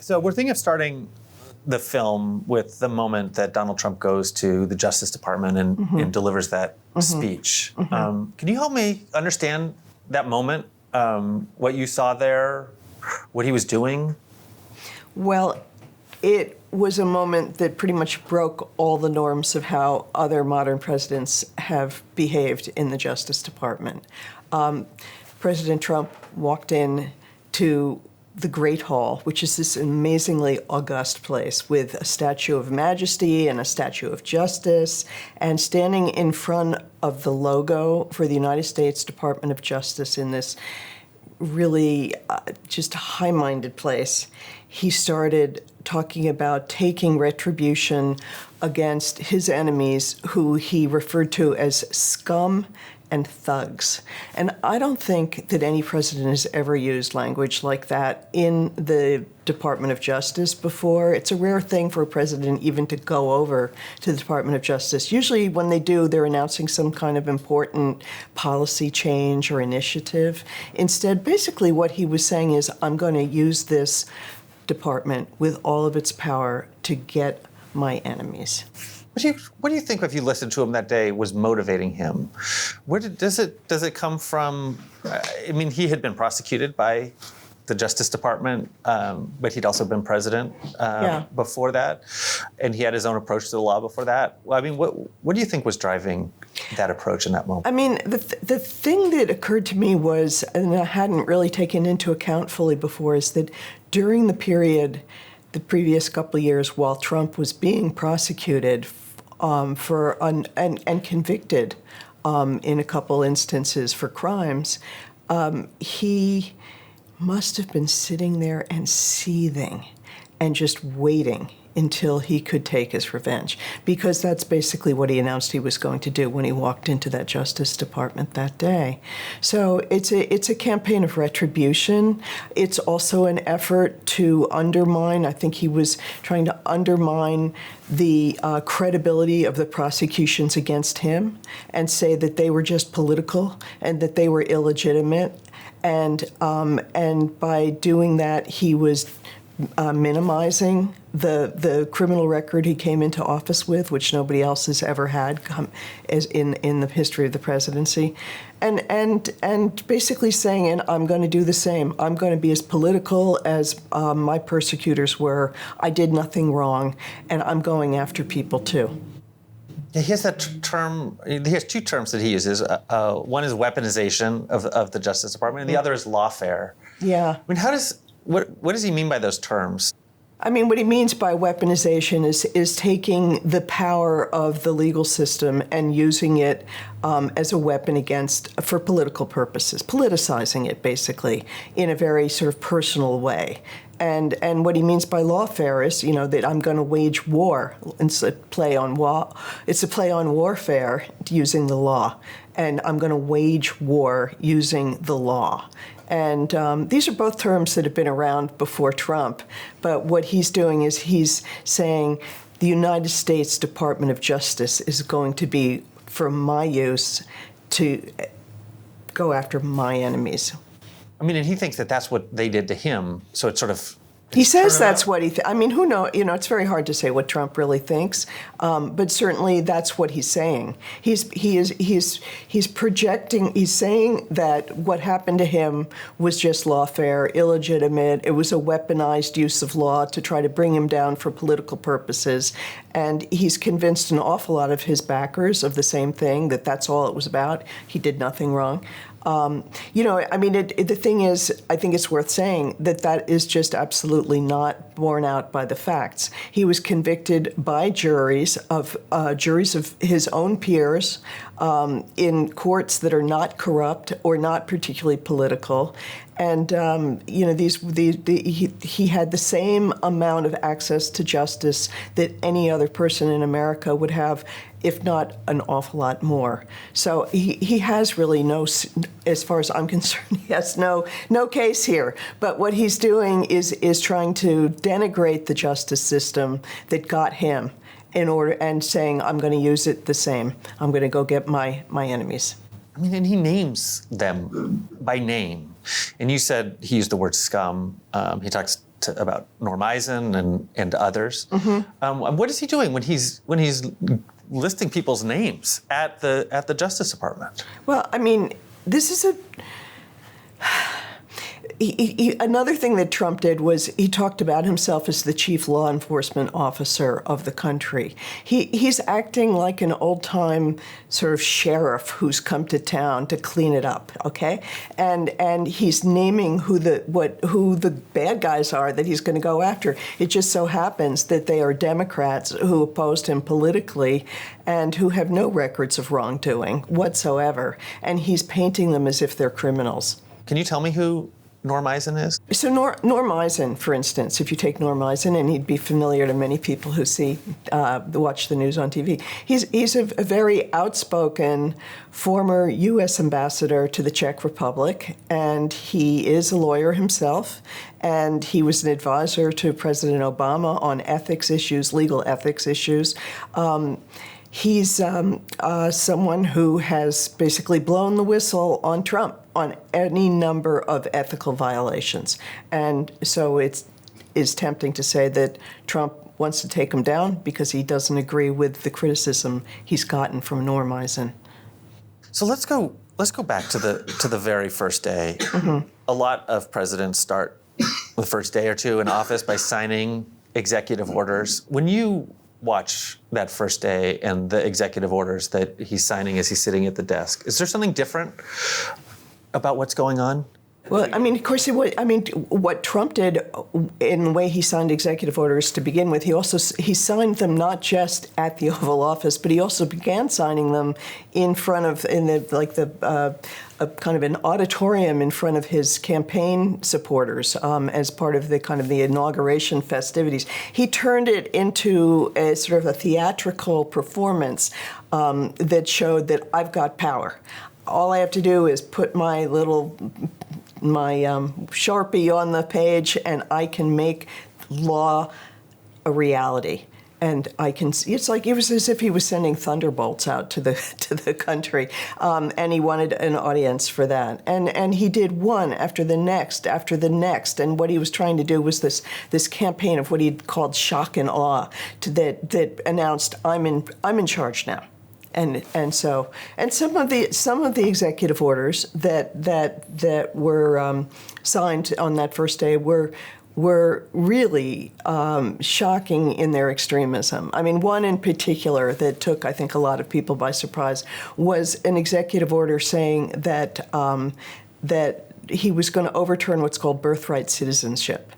So we're thinking of starting the film with the moment that Donald Trump goes to the Justice Department and delivers that speech. Can you help me understand that moment, what you saw there, what he was doing? Well, it was a moment that pretty much broke all the norms of how other modern presidents have behaved in the Justice Department. President Trump walked in to the Great Hall, which is this amazingly august place with a statue of majesty and a statue of justice, and standing in front of the logo for the United States Department of Justice in this really just high-minded place, he started talking about taking retribution against his enemies, who he referred to as scum and thugs. And I don't think that any president has ever used language like that in the Department of Justice before. It's a rare thing for a president even to go over to the Department of Justice. Usually when they do, they're announcing some kind of important policy change or initiative. Instead, basically what he was saying is, I'm going to use this department with all of its power to get my enemies. What do you think, if you listened to him that day, was motivating him? Does it come from? I mean, he had been prosecuted by the Justice Department, but he'd also been president before that, and he had his own approach to the law before that. Well, I mean, what do you think was driving that approach in that moment? I mean, the thing that occurred to me was, and I hadn't really taken into account fully before, is that during the period, the previous couple of years, while Trump was being prosecuted and convicted in a couple instances for crimes, he must have been sitting there and seething and just waiting until he could take his revenge, because that's basically what he announced he was going to do when he walked into that Justice Department that day. So it's a campaign of retribution. It's also an effort to undermine, I think he was trying to undermine the credibility of the prosecutions against him and say that they were just political and that they were illegitimate. And by doing that, he was minimizing the criminal record he came into office with, which nobody else has ever had as in the history of the presidency, and basically saying, and I'm going to do the same. I'm going to be as political as my persecutors were. I did nothing wrong, and I'm going after people too. Yeah, he has that term. He has two terms that he uses. One is weaponization of the Justice Department, and the other is lawfare. Yeah. I mean, what does he mean by those terms? I mean, what he means by weaponization is taking the power of the legal system and using it as a weapon for political purposes, politicizing it basically in a very sort of personal way. And what he means by lawfare is, that I'm going to wage war. It's a play on warfare using the law, and I'm going to wage war using the law. And these are both terms that have been around before Trump. But what he's doing is he's saying the United States Department of Justice is going to be for my use to go after my enemies. I mean, and he thinks that that's what they did to him. So it's sort of. He says that's what he I mean, who knows? It's very hard to say what Trump really thinks, but certainly that's what he's saying. He's projecting. He's saying that what happened to him was just lawfare, illegitimate. It was a weaponized use of law to try to bring him down for political purposes, and he's convinced an awful lot of his backers of the same thing, that that's all it was about. He did nothing wrong. The thing is, I think it's worth saying that is just absolutely not borne out by the facts. He was convicted by juries of his own peers in courts that are not corrupt or not particularly political. And, he had the same amount of access to justice that any other person in America would have, if not an awful lot more. So he has really as far as I'm concerned, he has no case here. But what he's doing is trying to denigrate the justice system that got him and saying, I'm going to use it the same. I'm going to go get my enemies. I mean, and he names them by name. And you said he used the word scum. He talks about Norm Eisen and others. What is he doing when he's listing people's names at the Justice Department? Well, I mean, this is another thing that Trump did was he talked about himself as the chief law enforcement officer of the country. He's acting like an old-time sort of sheriff who's come to town to clean it up, okay? And he's naming who the bad guys are that he's going to go after. It just so happens that they are Democrats who opposed him politically and who have no records of wrongdoing whatsoever. And he's painting them as if they're criminals. Can you tell me who Norm Eisen is? So Norm Eisen, for instance, if you take Norm Eisen, and he'd be familiar to many people who watch the news on TV, he's a very outspoken former U.S. ambassador to the Czech Republic, and he is a lawyer himself, and he was an advisor to President Obama on ethics issues, legal ethics issues. He's someone who has basically blown the whistle on Trump on any number of ethical violations. And so it is tempting to say that Trump wants to take him down because he doesn't agree with the criticism he's gotten from Norm Eisen. So let's go back to the very first day. A lot of presidents start the first day or two in office by signing executive orders. When you watch that first day and the executive orders that he's signing as he's sitting at the desk, is there something different about what's going on? Well, I mean, of course, what Trump did in the way he signed executive orders to begin with, he signed them not just at the Oval Office, but he also began signing them in front of a kind of an auditorium in front of his campaign supporters as part of the inauguration festivities. He turned it into a sort of a theatrical performance that showed that I've got power. All I have to do is put my Sharpie on the page, and I can make law a reality. And I can see, it was as if he was sending thunderbolts out to the country, and he wanted an audience for that. And he did one after the next, and what he was trying to do was this campaign of what he called shock and awe that announced, I'm in charge now. And some of the executive orders that were signed on that first day were really shocking in their extremism. I mean, one in particular that took, I think, a lot of people by surprise was an executive order saying that he was going to overturn what's called birthright citizenship,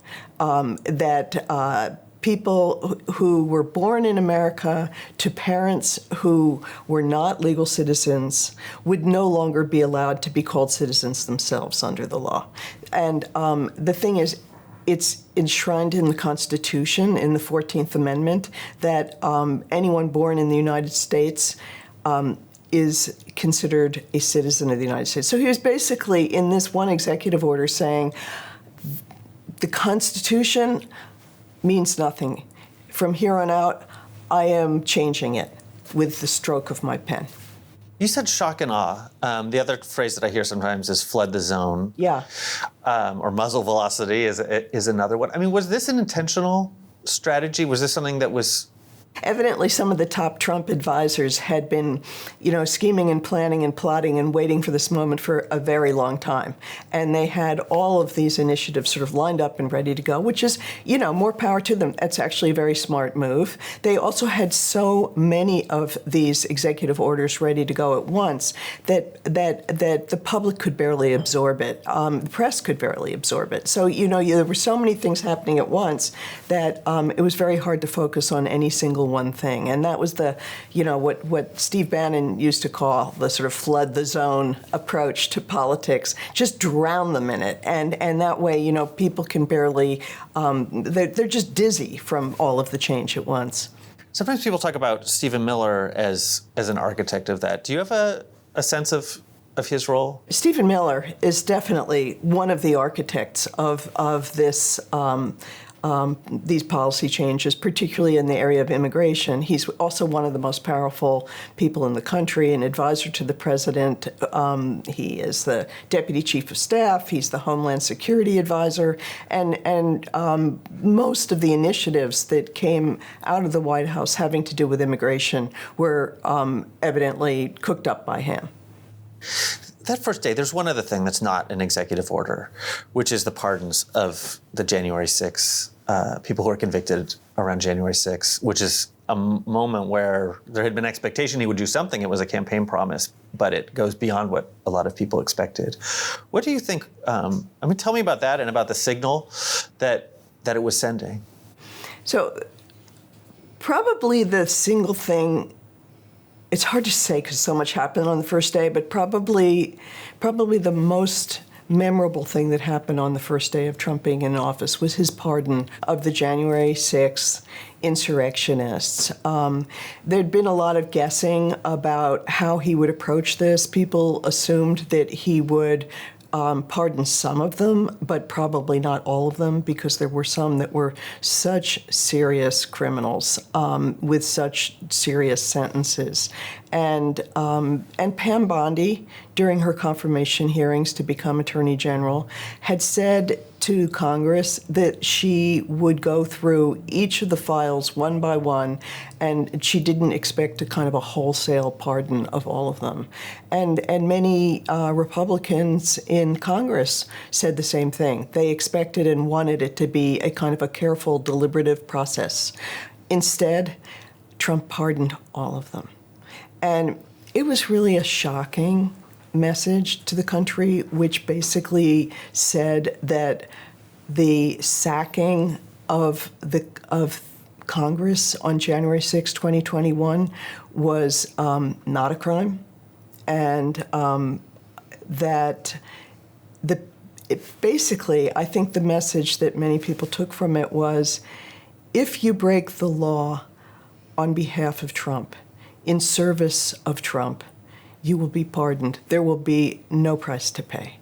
people who were born in America to parents who were not legal citizens would no longer be allowed to be called citizens themselves under the law. And the thing is, it's enshrined in the Constitution, in the 14th Amendment, that anyone born in the United States is considered a citizen of the United States. So he was basically, in this one executive order, saying the Constitution means nothing. From here on out, I am changing it with the stroke of my pen. You said shock and awe. The other phrase that I hear sometimes is flood the zone. Yeah. Or muzzle velocity is another one. I mean, was this an intentional strategy? Was this something that was... Evidently, some of the top Trump advisors had been, scheming and planning and plotting and waiting for this moment for a very long time. And they had all of these initiatives sort of lined up and ready to go, which is, more power to them. That's actually a very smart move. They also had so many of these executive orders ready to go at once that the public could barely absorb it. The press could barely absorb it. So, there were so many things happening at once that it was very hard to focus on any single one thing. And that was what Steve Bannon used to call the sort of flood the zone approach to politics, just drown them in it. And that way, people can barely, they're just dizzy from all of the change at once. Sometimes people talk about Stephen Miller as an architect of that. Do you have a sense of his role? Stephen Miller is definitely one of the architects of this these policy changes, particularly in the area of immigration. He's also one of the most powerful people in the country, an advisor to the president. He is the deputy chief of staff. He's the Homeland Security advisor. And most of the initiatives that came out of the White House having to do with immigration were evidently cooked up by him. That first day, there's one other thing that's not an executive order, which is the pardons of the January 6th people who were convicted around January 6th, which is a moment where there had been expectation he would do something. It was a campaign promise, but it goes beyond what a lot of people expected. What do you think? Tell me about that and about the signal that it was sending. So probably the single thing, it's hard to say because so much happened on the first day, but probably the most memorable thing that happened on the first day of Trump being in office was his pardon of the January 6th insurrectionists. There'd been a lot of guessing about how he would approach this. People assumed that he would pardon some of them, but probably not all of them, because there were some that were such serious criminals with such serious sentences. And Pam Bondi, during her confirmation hearings to become Attorney General, had said to Congress that she would go through each of the files one by one, and she didn't expect a kind of a wholesale pardon of all of them. And many Republicans in Congress said the same thing. They expected and wanted it to be a kind of a careful, deliberative process. Instead, Trump pardoned all of them. And it was really a shocking message to the country, which basically said that the sacking of Congress on January 6, 2021 was not a crime, and that basically, I think the message that many people took from it was, if you break the law on behalf of Trump, in service of Trump, you will be pardoned. There will be no price to pay.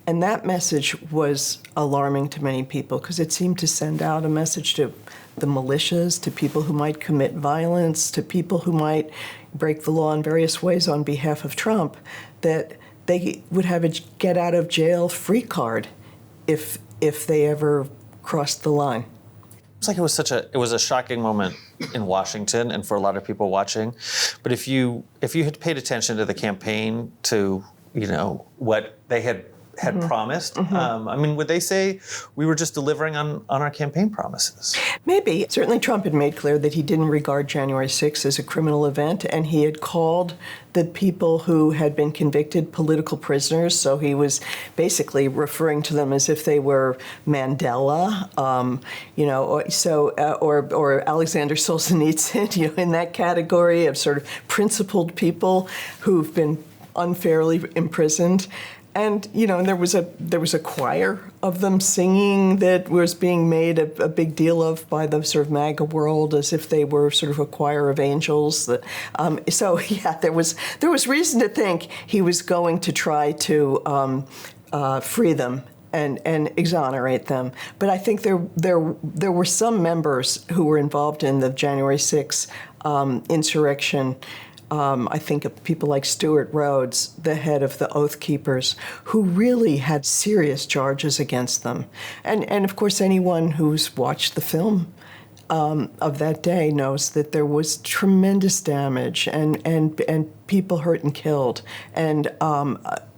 And that message was alarming to many people because it seemed to send out a message to the militias, to people who might commit violence, to people who might break the law in various ways on behalf of Trump, that they would have a get-out-of-jail-free card if they ever crossed the line. It's like it was a shocking moment in Washington and for a lot of people watching. But if you had paid attention to the campaign, to what they had promised, would they say we were just delivering on our campaign promises? Maybe. Certainly Trump had made clear that he didn't regard January 6th as a criminal event, and he had called the people who had been convicted political prisoners, so he was basically referring to them as if they were Mandela, or Alexander Solzhenitsyn, in that category of sort of principled people who've been unfairly imprisoned. And there was a choir of them singing that was being made a big deal of by the sort of MAGA world, as if they were sort of a choir of angels. There was reason to think he was going to try to free them and exonerate them. But I think there were some members who were involved in the January 6th insurrection. I think of people like Stuart Rhodes, the head of the Oath Keepers, who really had serious charges against them. And of course, anyone who's watched the film of that day knows that there was tremendous damage and people hurt and killed, and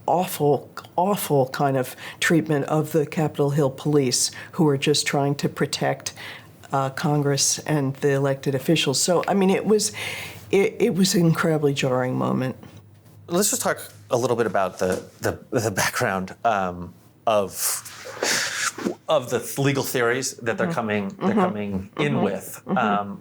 awful kind of treatment of the Capitol Hill police, who were just trying to protect Congress and the elected officials. So, it was an incredibly jarring moment. Let's just talk a little bit about the background of the legal theories that they're coming in with.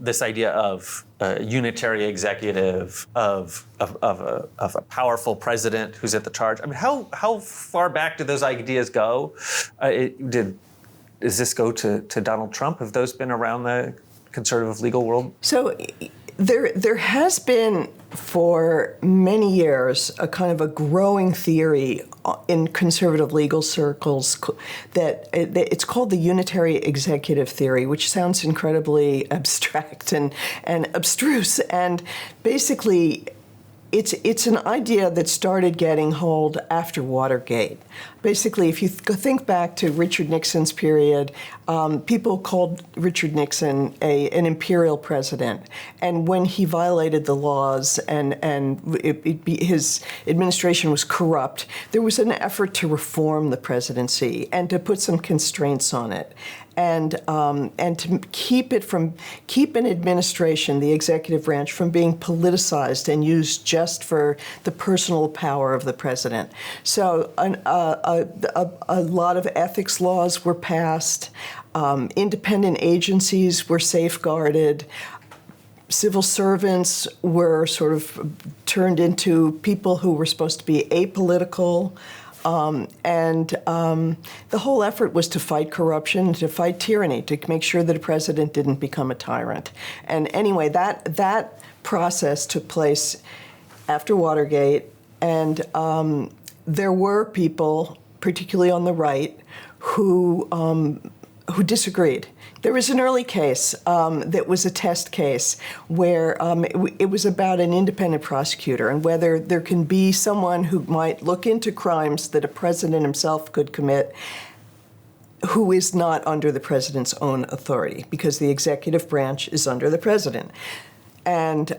This idea of a unitary executive, of a powerful president who's at the charge. How far back do those ideas go? Does this go to Donald Trump? Have those been around the conservative legal world? So There has been for many years a kind of a growing theory in conservative legal circles that it's called the unitary executive theory, which sounds incredibly abstract and abstruse. And basically, it's an idea that started getting hold after Watergate. Basically, if you think back to Richard Nixon's period, people called Richard Nixon an imperial president. And when he violated the laws and his administration was corrupt, there was an effort to reform the presidency and to put some constraints on it. And to keep an administration, the executive branch, from being politicized and used just for the personal power of the president. So a lot of ethics laws were passed. Independent agencies were safeguarded. Civil servants were sort of turned into people who were supposed to be apolitical. The whole effort was to fight corruption, to fight tyranny, to make sure that a president didn't become a tyrant. And anyway, that process took place after Watergate, and there were people, particularly on the right, who disagreed. There was an early case that was a test case where it was about an independent prosecutor and whether there can be someone who might look into crimes that a president himself could commit who is not under the president's own authority, because the executive branch is under the president. And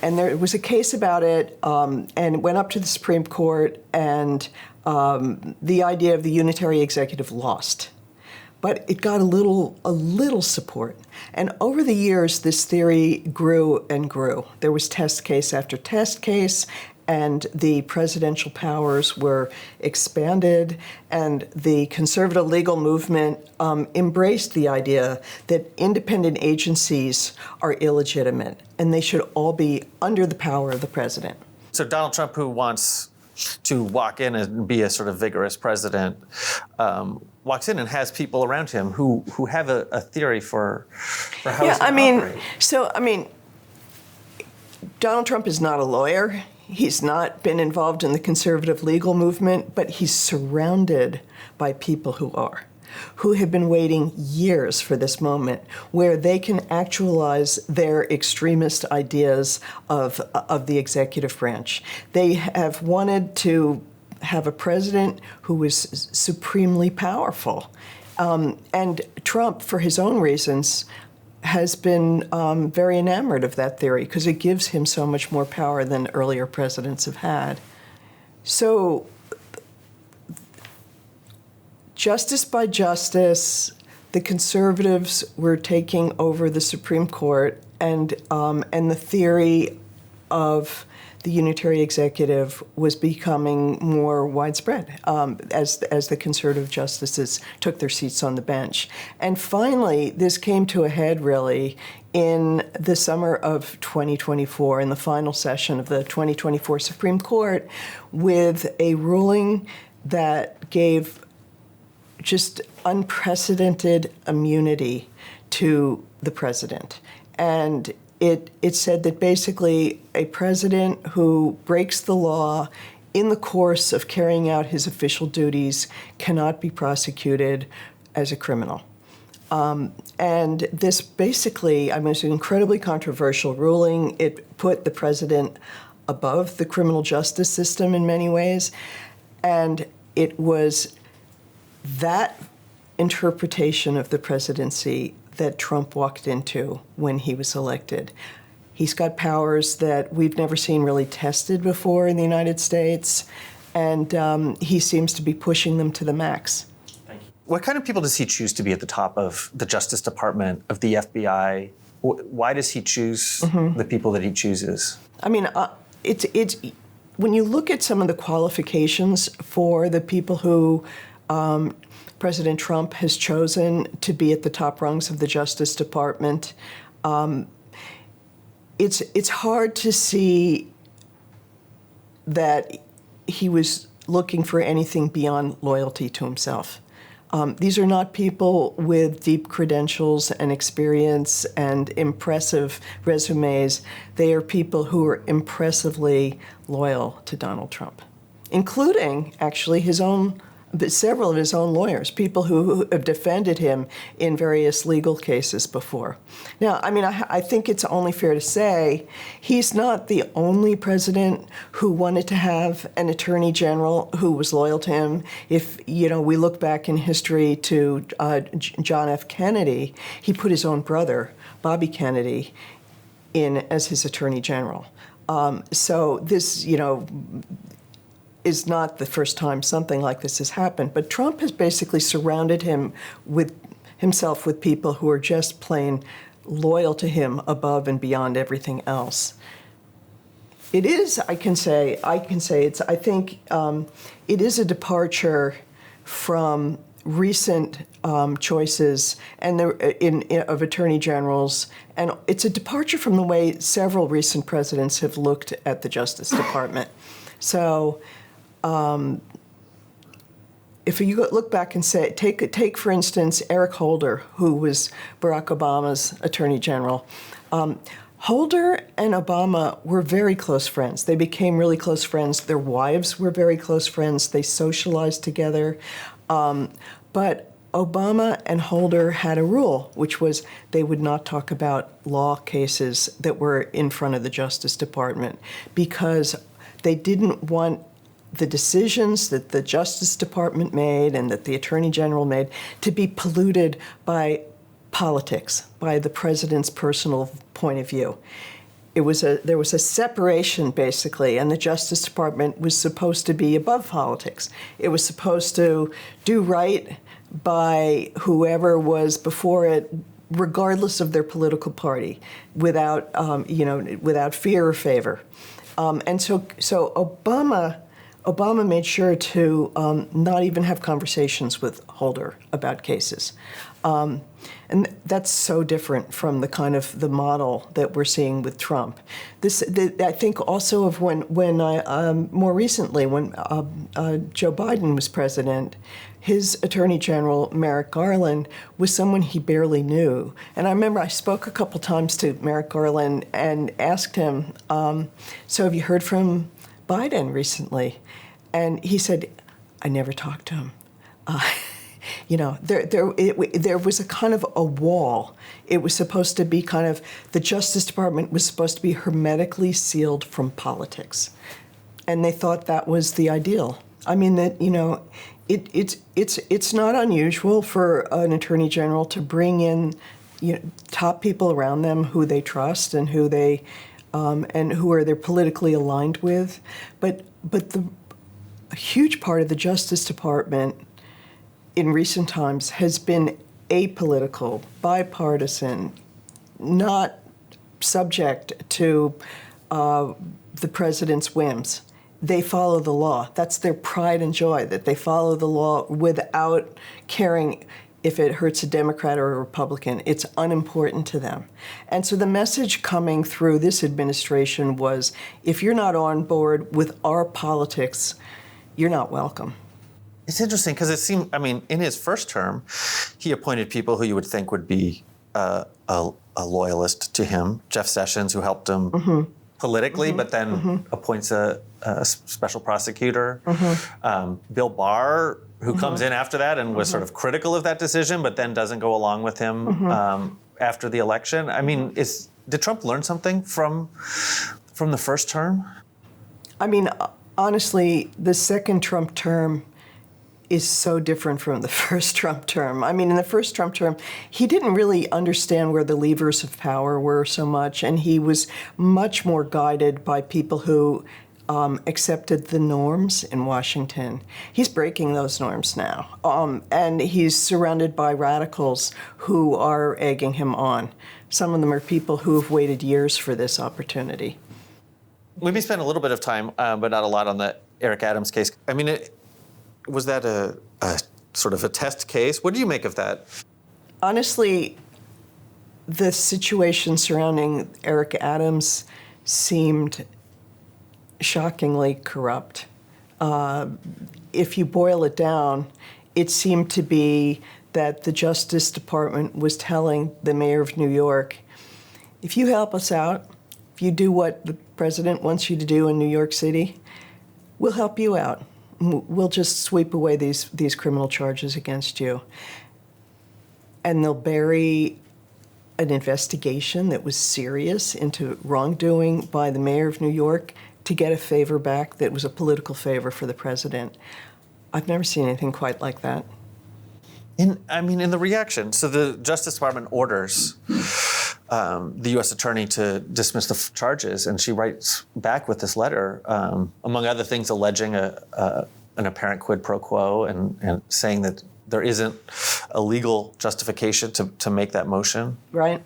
there was a case about it, and it went up to the Supreme Court, and the idea of the unitary executive lost. But it got a little support. And over the years, this theory grew and grew. There was test case after test case, and the presidential powers were expanded, and the conservative legal movement embraced the idea that independent agencies are illegitimate, and they should all be under the power of the president. So Donald Trump, who wants to walk in and be a sort of vigorous president, walks in and has people around him who have a theory for how he's going to operate. Donald Trump is not a lawyer. He's not been involved in the conservative legal movement, but he's surrounded by people who have been waiting years for this moment where they can actualize their extremist ideas of the executive branch. They have wanted to have a president who is supremely powerful. And Trump, for his own reasons, has been very enamored of that theory because it gives him so much more power than earlier presidents have had. So, justice by justice, the conservatives were taking over the Supreme Court, and the theory of the unitary executive was becoming more widespread as the conservative justices took their seats on the bench. And finally, this came to a head, really, in the summer of 2024, in the final session of the 2024 Supreme Court, with a ruling that gave just unprecedented immunity to the president. And it said that basically a president who breaks the law in the course of carrying out his official duties cannot be prosecuted as a criminal. And this basically, was an incredibly controversial ruling. It put the president above the criminal justice system in many ways. And it was that interpretation of the presidency that Trump walked into when he was elected. He's got powers that we've never seen really tested before in the United States, and he seems to be pushing them to the max. Thank you. What kind of people does he choose to be at the top of the Justice Department, of the FBI? Why does he choose the people that he chooses? It's when you look at some of the qualifications for the people who President Trump has chosen to be at the top rungs of the Justice Department, it's hard to see that he was looking for anything beyond loyalty to himself. These are not people with deep credentials and experience and impressive resumes. They are people who are impressively loyal to Donald Trump, including actually several of his own lawyers, people who have defended him in various legal cases before. Now, I mean, I think it's only fair to say he's not the only president who wanted to have an attorney general who was loyal to him. If, we look back in history to John F. Kennedy, he put his own brother, Bobby Kennedy, in as his attorney general. So this, is not the first time something like this has happened. But Trump has basically surrounded himself with people who are just plain loyal to him above and beyond everything else. It is, I think it is a departure from recent choices of attorney generals, and it's a departure from the way several recent presidents have looked at the Justice Department. So, if you look back and say, take for instance Eric Holder, who was Barack Obama's attorney general. Holder and Obama were very close friends. They became really close friends. Their wives were very close friends. They socialized together. But Obama and Holder had a rule, which was they would not talk about law cases that were in front of the Justice Department because they didn't want the decisions that the Justice Department made and that the Attorney General made to be polluted by politics, by the president's personal point of view. There was a separation, basically, and the Justice Department was supposed to be above politics. It was supposed to do right by whoever was before it, regardless of their political party, without fear or favor. And so Obama made sure to not even have conversations with Holder about cases. And that's so different from the kind of the model that we're seeing with Trump. I think also of when more recently, when Joe Biden was president, his Attorney General, Merrick Garland, was someone he barely knew. And I remember I spoke a couple times to Merrick Garland and asked him, so have you heard from Biden recently? And he said, I never talked to him. There was a kind of a wall. It was supposed to be kind of, the Justice Department was supposed to be hermetically sealed from politics. And they thought that was the ideal. I mean, that, it's not unusual for an attorney general to bring in, top people around them who they trust and who they, and who are they're politically aligned with. But a huge part of the Justice Department in recent times has been apolitical, bipartisan, not subject to the president's whims. They follow the law. That's their pride and joy, that they follow the law without caring if it hurts a Democrat or a Republican. It's unimportant to them. And so the message coming through this administration was, if you're not on board with our politics, you're not welcome. It's interesting because it seemed, in his first term, he appointed people who you would think would be a loyalist to him. Jeff Sessions, who helped him politically, but then appoints a special prosecutor. Bill Barr, who comes in after that and was sort of critical of that decision, but then doesn't go along with him after the election. Did Trump learn something from the first term? Honestly, the second Trump term is so different from the first Trump term. In the first Trump term, he didn't really understand where the levers of power were so much, and he was much more guided by people who accepted the norms in Washington. He's breaking those norms now, and he's surrounded by radicals who are egging him on. Some of them are people who have waited years for this opportunity. We may spend a little bit of time, but not a lot, on the Eric Adams case. Was that a sort of a test case? What do you make of that? Honestly, the situation surrounding Eric Adams seemed shockingly corrupt. If you boil it down, it seemed to be that the Justice Department was telling the mayor of New York, if you help us out, if you do what the president wants you to do in New York City, we'll help you out. We'll just sweep away these criminal charges against you. And they'll bury an investigation that was serious into wrongdoing by the mayor of New York to get a favor back that was a political favor for the president. I've never seen anything quite like that. In the reaction, so the Justice Department orders the U.S. attorney to dismiss the charges, and she writes back with this letter, among other things, alleging an apparent quid pro quo and saying that there isn't a legal justification to make that motion. Right.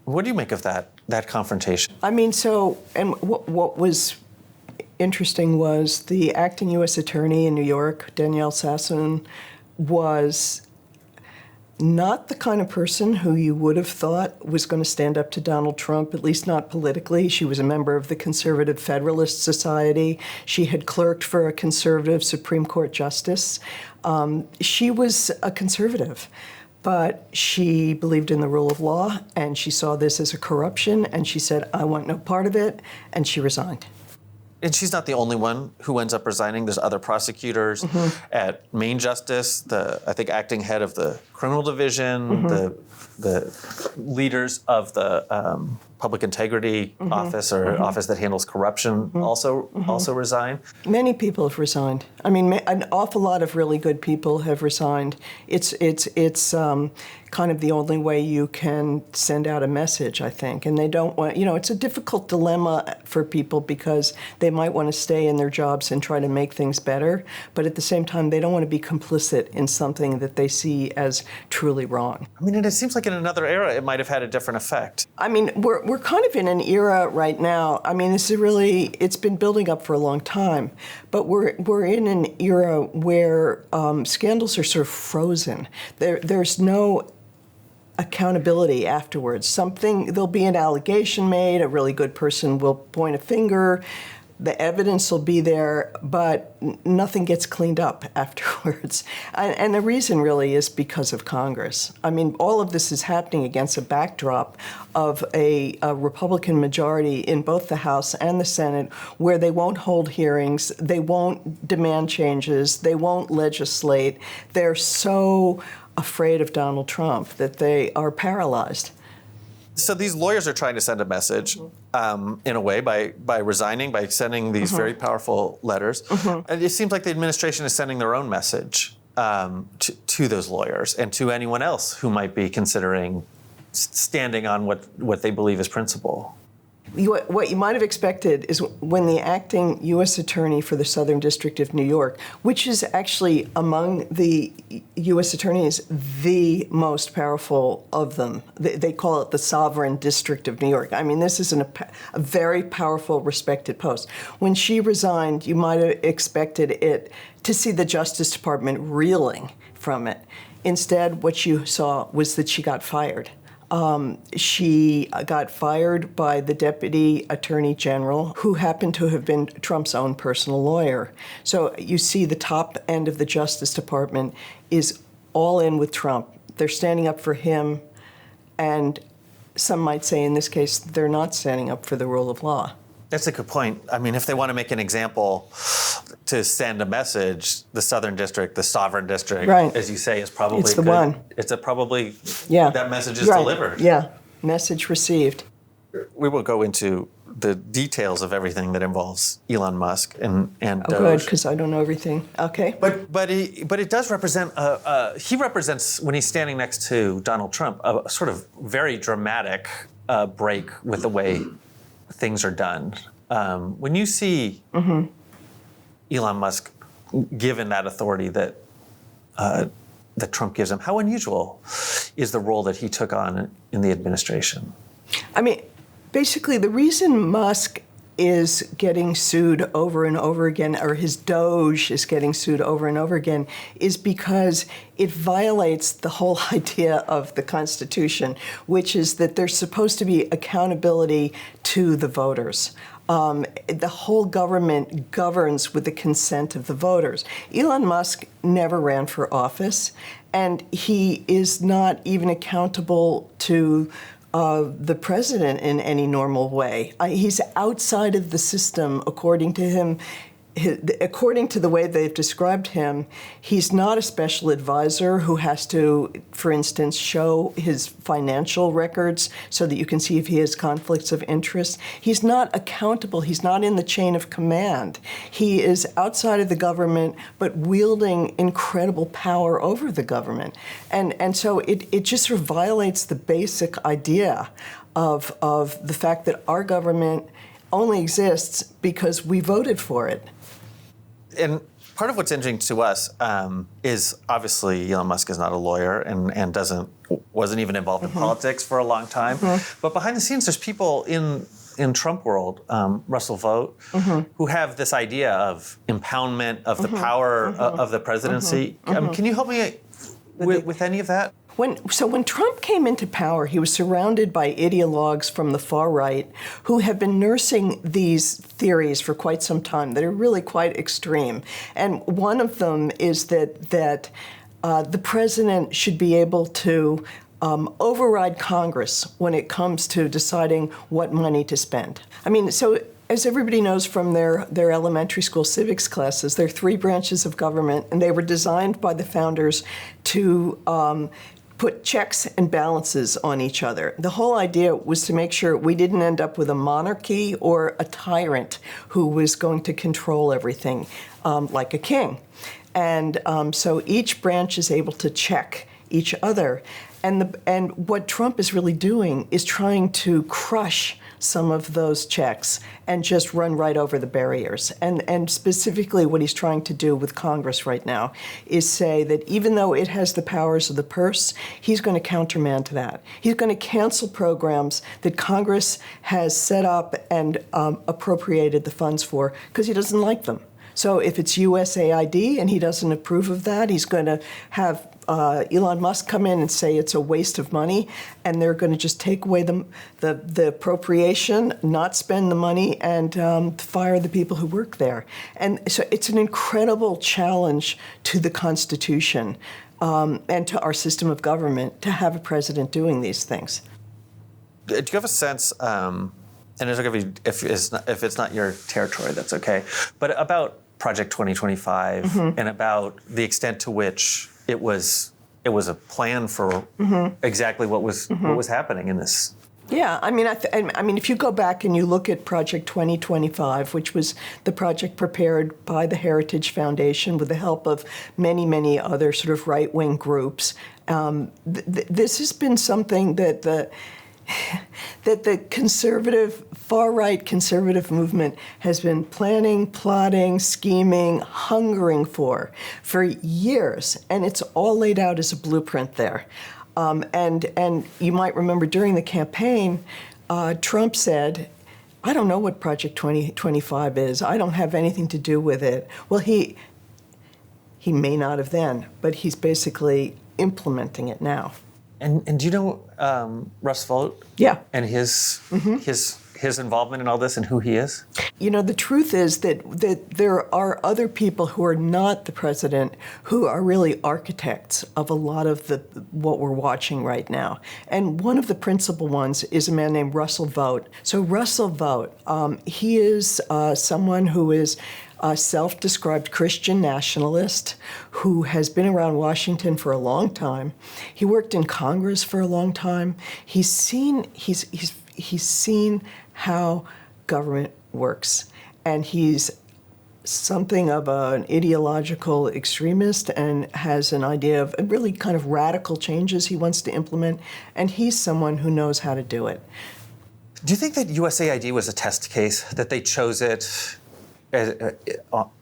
What do you make of that confrontation? What was interesting was the acting U.S. attorney in New York, Danielle Sassoon, was not the kind of person who you would have thought was going to stand up to Donald Trump, at least not politically. She was a member of the Conservative Federalist Society. She had clerked for a conservative Supreme Court justice. She was a conservative, but she believed in the rule of law, and she saw this as a corruption, and she said, I want no part of it, and she resigned. And she's not the only one who ends up resigning. There's other prosecutors at Main Justice, I think acting head of the criminal division, the leaders of the public integrity office or office that handles corruption also resign. Many people have resigned. I mean, an awful lot of really good people have resigned. It's kind of the only way you can send out a message, I think. And they don't want, it's a difficult dilemma for people because they might want to stay in their jobs and try to make things better, but at the same time, they don't want to be complicit in something that they see as truly wrong. I mean, and it seems like in another era, it might have had a different effect. I mean, we're kind of in an era right now. I mean, it's been building up for a long time, but we're in an era where scandals are sort of frozen. There's no accountability afterwards. There'll be an allegation made, a really good person will point a finger, the evidence will be there, but nothing gets cleaned up afterwards. And the reason really is because of Congress. I mean, all of this is happening against a backdrop of a Republican majority in both the House and the Senate where they won't hold hearings, they won't demand changes, they won't legislate. They're so afraid of Donald Trump that they are paralyzed. So these lawyers are trying to send a message in a way by resigning, by sending these very powerful letters. And it seems like the administration is sending their own message to those lawyers and to anyone else who might be considering standing on what they believe is principle. What you might have expected is when the acting U.S. attorney for the Southern District of New York, which is actually among the U.S. attorneys the most powerful of them, they call it the Sovereign District of New York. I mean, this is a very powerful, respected post. When she resigned, you might have expected it to see the Justice Department reeling from it. Instead, what you saw was that she got fired. She got fired by the Deputy Attorney General, who happened to have been Trump's own personal lawyer. So you see the top end of the Justice Department is all in with Trump. They're standing up for him, and some might say in this case, they're not standing up for the rule of law. That's a good point. I mean, if they want to make an example to send a message, the Southern District, the Sovereign District, right, as you say, is probably it's the good. one. It's probably yeah. That message is right. delivered. Yeah, message received. We will go into the details of everything that involves Elon Musk and Doge. Good, because I don't know everything. Okay. But it does represent he represents, when he's standing next to Donald Trump, a sort of very dramatic break with the way things are done. When you see Elon Musk given that authority that Trump gives him, how unusual is the role that he took on in the administration? I mean, basically, the reason Musk is getting sued over and over again, or his Doge is getting sued over and over again, is because it violates the whole idea of the Constitution, which is that there's supposed to be accountability to the voters. The whole government governs with the consent of the voters. Elon Musk never ran for office, and he is not even accountable to the president in any normal way. He's outside of the system, according to him. According to the way they've described him, he's not a special advisor who has to, for instance, show his financial records so that you can see if he has conflicts of interest. He's not accountable. He's not in the chain of command. He is outside of the government, but wielding incredible power over the government. And so it just sort of violates the basic idea of the fact that our government only exists because we voted for it. And part of what's interesting to us is obviously Elon Musk is not a lawyer and wasn't even involved in politics for a long time. But behind the scenes, there's people in Trump world, Russell Vogt, who have this idea of impoundment of the power of the presidency. Can you help me with any of that? When Trump came into power, he was surrounded by ideologues from the far right who have been nursing these theories for quite some time that are really quite extreme. And one of them is that the president should be able to override Congress when it comes to deciding what money to spend. I mean, so as everybody knows from their elementary school civics classes, there are three branches of government, and they were designed by the founders to put checks and balances on each other. The whole idea was to make sure we didn't end up with a monarchy or a tyrant who was going to control everything like a king. And so each branch is able to check each other. And what Trump is really doing is trying to crush some of those checks and just run right over the barriers. And specifically what he's trying to do with Congress right now is say that even though it has the powers of the purse, he's going to countermand to that. He's going to cancel programs that Congress has set up and appropriated the funds for because he doesn't like them. So if it's USAID and he doesn't approve of that, he's going to have Elon Musk come in and say it's a waste of money, and they're going to just take away the appropriation, not spend the money, and fire the people who work there. And so it's an incredible challenge to the Constitution and to our system of government to have a president doing these things. Do you have a sense, and it's okay if it's not your territory, that's okay, but about Project 2025 and about the extent to which it was a plan for exactly what was happening in this. Yeah, I mean, if you go back and you look at Project 2025, which was the project prepared by the Heritage Foundation with the help of many, many other sort of right-wing groups, this has been something that the conservative, far-right conservative movement has been planning, plotting, scheming, hungering for years, and it's all laid out as a blueprint there. And you might remember during the campaign, Trump said, "I don't know what Project 2025 is. I don't have anything to do with it." Well, he may not have then, but he's basically implementing it now. And do you know Russ Vogt? Yeah. And his involvement in all this and who he is? You know, the truth is that there are other people who are not the president who are really architects of a lot of what we're watching right now. And one of the principal ones is a man named Russell Vogt. So Russell Vogt, he is someone who is a self-described Christian nationalist who has been around Washington for a long time. He worked in Congress for a long time. He's seen how government works, and he's something of an ideological extremist and has an idea of really kind of radical changes he wants to implement, and he's someone who knows how to do it. Do you think that USAID was a test case, that they chose it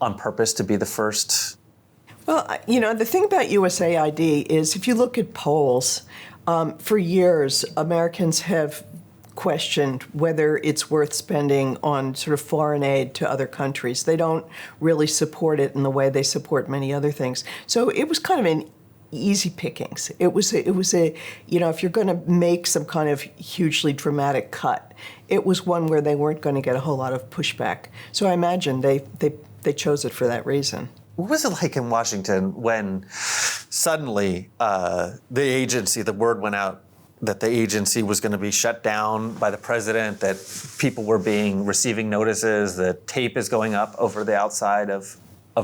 on purpose to be the first? Well, you know, the thing about USAID is if you look at polls, for years, Americans have questioned whether it's worth spending on sort of foreign aid to other countries. They don't really support it in the way they support many other things. So it was kind of an easy pickings. It was a if you're going to make some kind of hugely dramatic cut, it was one where they weren't going to get a whole lot of pushback. So I imagine they chose it for that reason. What was it like in Washington when suddenly the word went out that the agency was going to be shut down by the president, that people were receiving notices, that tape is going up over the outside of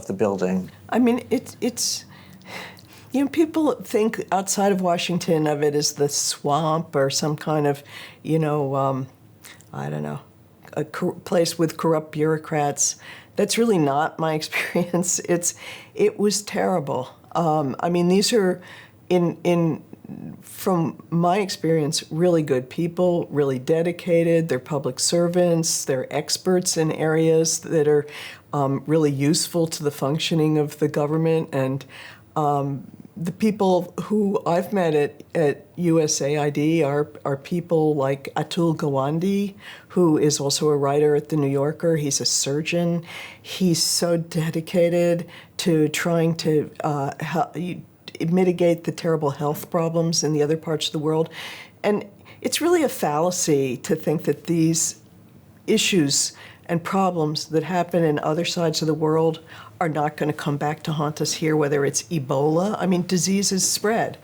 the building? I mean, it's people think outside of Washington of it as the swamp or some kind of, I don't know, a place with corrupt bureaucrats. That's really not my experience. It was terrible. I mean, these are, from my experience, really good people, really dedicated. They're public servants. They're experts in areas that are really useful to the functioning of the government. And the people who I've met at USAID are people like Atul Gawande, who is also a writer at The New Yorker. He's a surgeon. He's so dedicated to trying to mitigate the terrible health problems in the other parts of the world. And it's really a fallacy to think that these issues and problems that happen in other sides of the world are not going to come back to haunt us here, whether it's Ebola. I mean, diseases spread,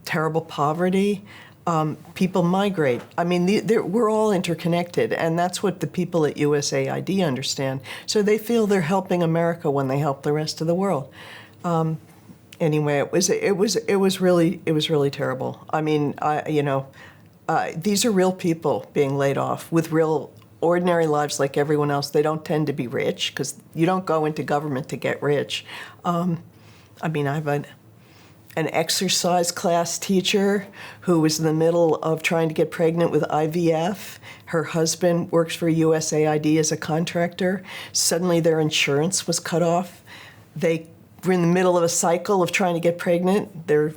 terrible poverty, people migrate. I mean, we're all interconnected, and that's what the people at USAID understand. So they feel they're helping America when they help the rest of the world. Anyway, it was really terrible. I mean, these are real people being laid off with real ordinary lives like everyone else. They don't tend to be rich because you don't go into government to get rich. I mean, I have an exercise class teacher who was in the middle of trying to get pregnant with IVF. Her husband works for USAID as a contractor. Suddenly their insurance was cut off. They were in the middle of a cycle of trying to get pregnant. Their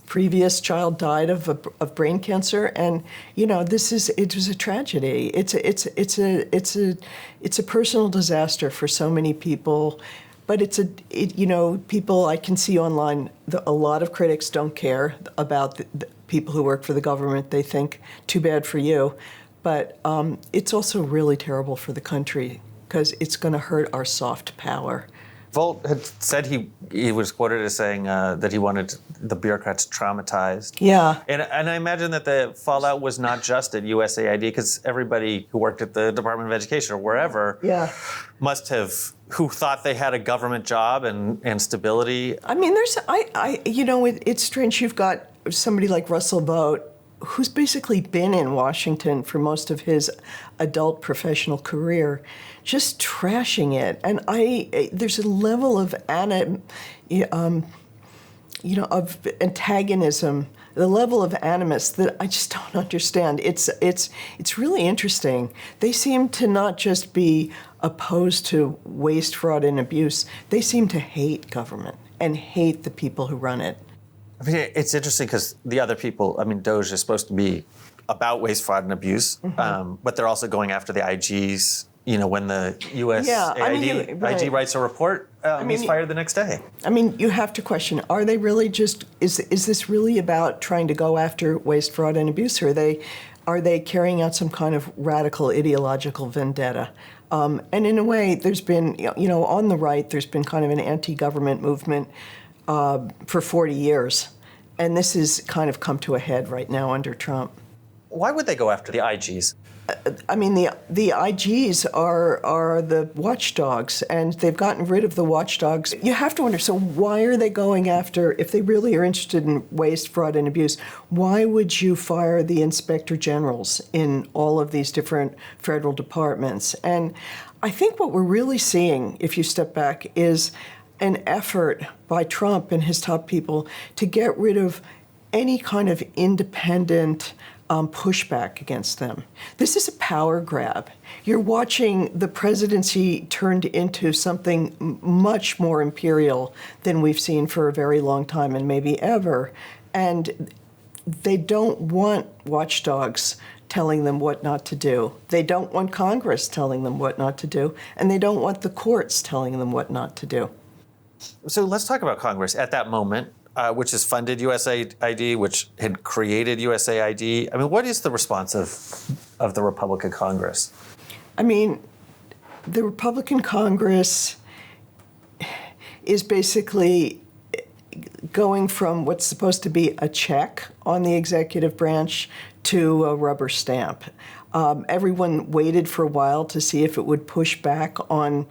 previous child died of brain cancer, and it was a tragedy. It's a personal disaster for so many people, but people I can see online. A lot of critics don't care about the people who work for the government. They think too bad for you, but it's also really terrible for the country because it's going to hurt our soft power. Volt had said he was quoted as saying that he wanted the bureaucrats traumatized. Yeah. And I imagine that the fallout was not just at USAID, because everybody who worked at the Department of Education or wherever must have, who thought they had a government job and stability. I mean, it's strange. You've got somebody like Russell Vought, who's basically been in Washington for most of his adult professional career, just trashing it. And there's a level of of antagonism, the level of animus that I just don't understand. It's really interesting. They seem to not just be opposed to waste, fraud, and abuse. They seem to hate government and hate the people who run it. I mean, it's interesting because the other people, I mean, DOJ is supposed to be about waste, fraud, and abuse, but they're also going after the IGs. When the USAID IG writes a report, he's fired the next day. I mean, you have to question, are they really is this really about trying to go after waste, fraud, and abuse, or are they carrying out some kind of radical ideological vendetta? And in a way, there's been, on the right, there's been kind of an anti-government movement for 40 years. And this has kind of come to a head right now under Trump. Why would they go after the IGs? I mean, the IGs are the watchdogs, and they've gotten rid of the watchdogs. You have to wonder, so why are they going after, if they really are interested in waste, fraud, and abuse, why would you fire the inspector generals in all of these different federal departments? And I think what we're really seeing, if you step back, is an effort by Trump and his top people to get rid of any kind of independent pushback against them. This is a power grab. You're watching the presidency turned into something much more imperial than we've seen for a very long time and maybe ever. And they don't want watchdogs telling them what not to do. They don't want Congress telling them what not to do. And they don't want the courts telling them what not to do. So let's talk about Congress. At that moment, which has funded USAID, which had created USAID. I mean, what is the response of the Republican Congress? I mean, the Republican Congress is basically going from what's supposed to be a check on the executive branch to a rubber stamp. Everyone waited for a while to see if it would push back on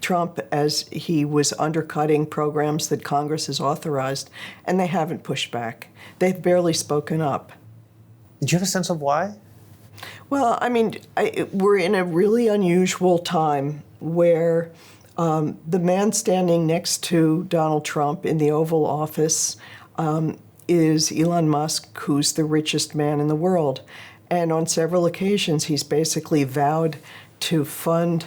Trump as he was undercutting programs that Congress has authorized, and they haven't pushed back. They've barely spoken up. Do you have a sense of why? Well, I mean, we're in a really unusual time where the man standing next to Donald Trump in the Oval Office is Elon Musk, who's the richest man in the world. And on several occasions, he's basically vowed to fund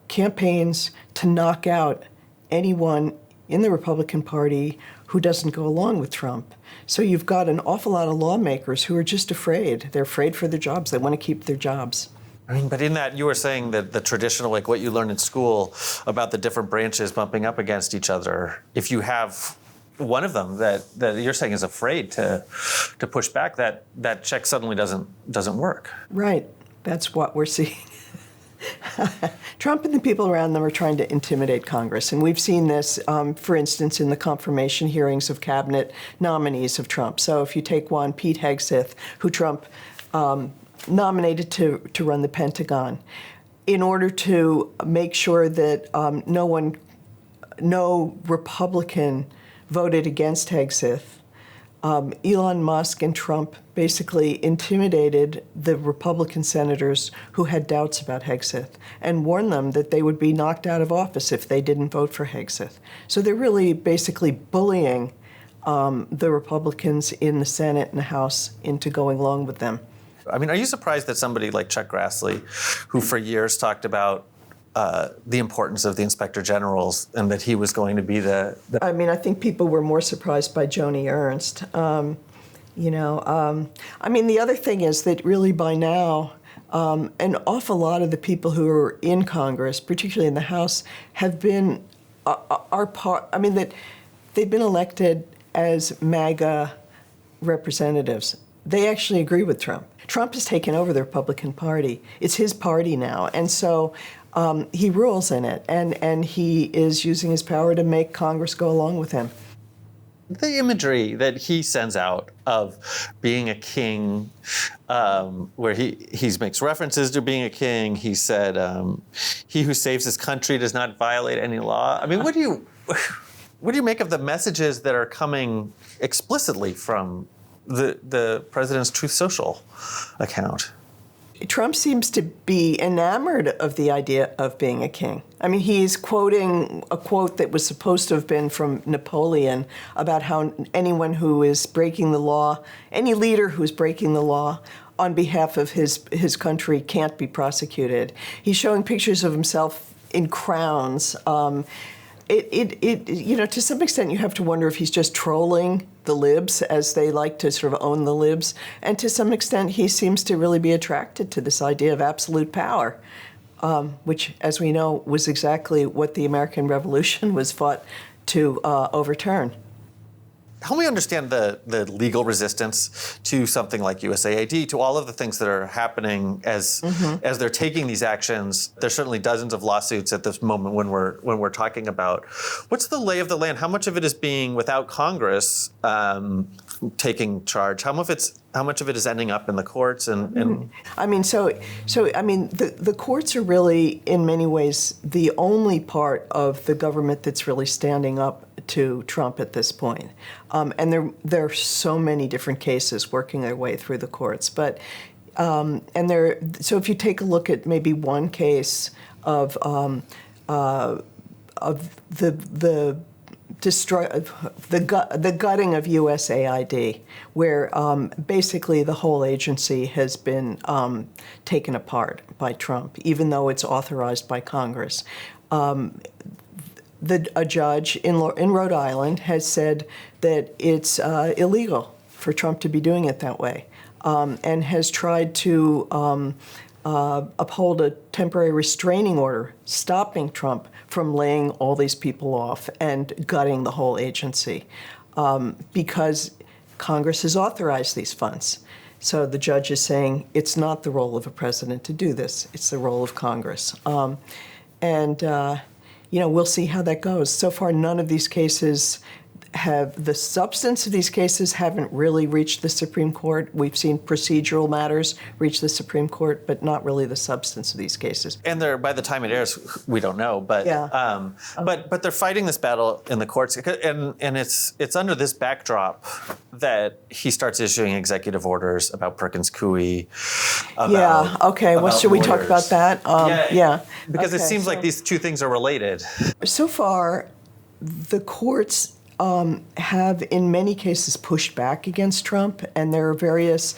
campaigns to knock out anyone in the Republican Party who doesn't go along with Trump. So you've got an awful lot of lawmakers who are just afraid. They're afraid for their jobs. They want to keep their jobs. I mean, but in that, you were saying that the traditional, like what you learned in school about the different branches bumping up against each other, if you have one of them that you're saying is afraid to push back, that check suddenly doesn't work. Right. That's what we're seeing. Trump and the people around them are trying to intimidate Congress. And we've seen this, for instance, in the confirmation hearings of cabinet nominees of Trump. So if you take one, Pete Hegseth, who Trump nominated to run the Pentagon, in order to make sure that no Republican voted against Hegseth, Elon Musk and Trump basically intimidated the Republican senators who had doubts about Hegseth and warned them that they would be knocked out of office if they didn't vote for Hegseth. So they're really basically bullying the Republicans in the Senate and the House into going along with them. I mean, are you surprised that somebody like Chuck Grassley, who for years talked about the importance of the inspector generals and that he was going to be the I mean, I think people were more surprised by Joni Ernst. I mean, the other thing is that really by now, an awful lot of the people who are in Congress, particularly in the House, have been that they've been elected as MAGA representatives. They actually agree with Trump. Trump has taken over the Republican Party. It's his party now, and so he rules in it, and he is using his power to make Congress go along with him. The imagery that he sends out of being a king, where he makes references to being a king. He said, "He who saves his country does not violate any law." I mean, what do you make of the messages that are coming explicitly from the president's Truth Social account? Trump seems to be enamored of the idea of being a king. I mean, he's quoting a quote that was supposed to have been from Napoleon about how anyone who is breaking the law, any leader who's breaking the law on behalf of his country can't be prosecuted. He's showing pictures of himself in crowns. To some extent, you have to wonder if he's just trolling the libs, as they like to sort of own the libs. And to some extent, he seems to really be attracted to this idea of absolute power, which, as we know, was exactly what the American Revolution was fought to overturn. Help me understand the legal resistance to something like USAID, to all of the things that are happening as they're taking these actions. There's certainly dozens of lawsuits at this moment when we're talking about. What's the lay of the land? How much of it is being without Congress taking charge? How much of it is ending up in the courts? And I mean, the courts are really, in many ways, the only part of the government that's really standing up to Trump at this point. And there are so many different cases working their way through the courts. But so if you take a look at maybe one case of the gutting of USAID, where basically the whole agency has been taken apart by Trump, even though it's authorized by Congress. A judge in Rhode Island has said that it's illegal for Trump to be doing it that way, and has tried to uphold a temporary restraining order stopping Trump from laying all these people off and gutting the whole agency because Congress has authorized these funds. So the judge is saying it's not the role of a president to do this. It's the role of Congress. We'll see how that goes. So far, none of these cases the substance of these cases haven't really reached the Supreme Court. We've seen procedural matters reach the Supreme Court, but not really the substance of these cases. And by the time it airs, we don't know. But Yeah. but they're fighting this battle in the courts, and it's under this backdrop that he starts issuing executive orders about Perkins Coie. Yeah. Okay. Well, should we talk about that? Because okay, it seems like these two things are related. So far, the courts have in many cases pushed back against Trump, and there are various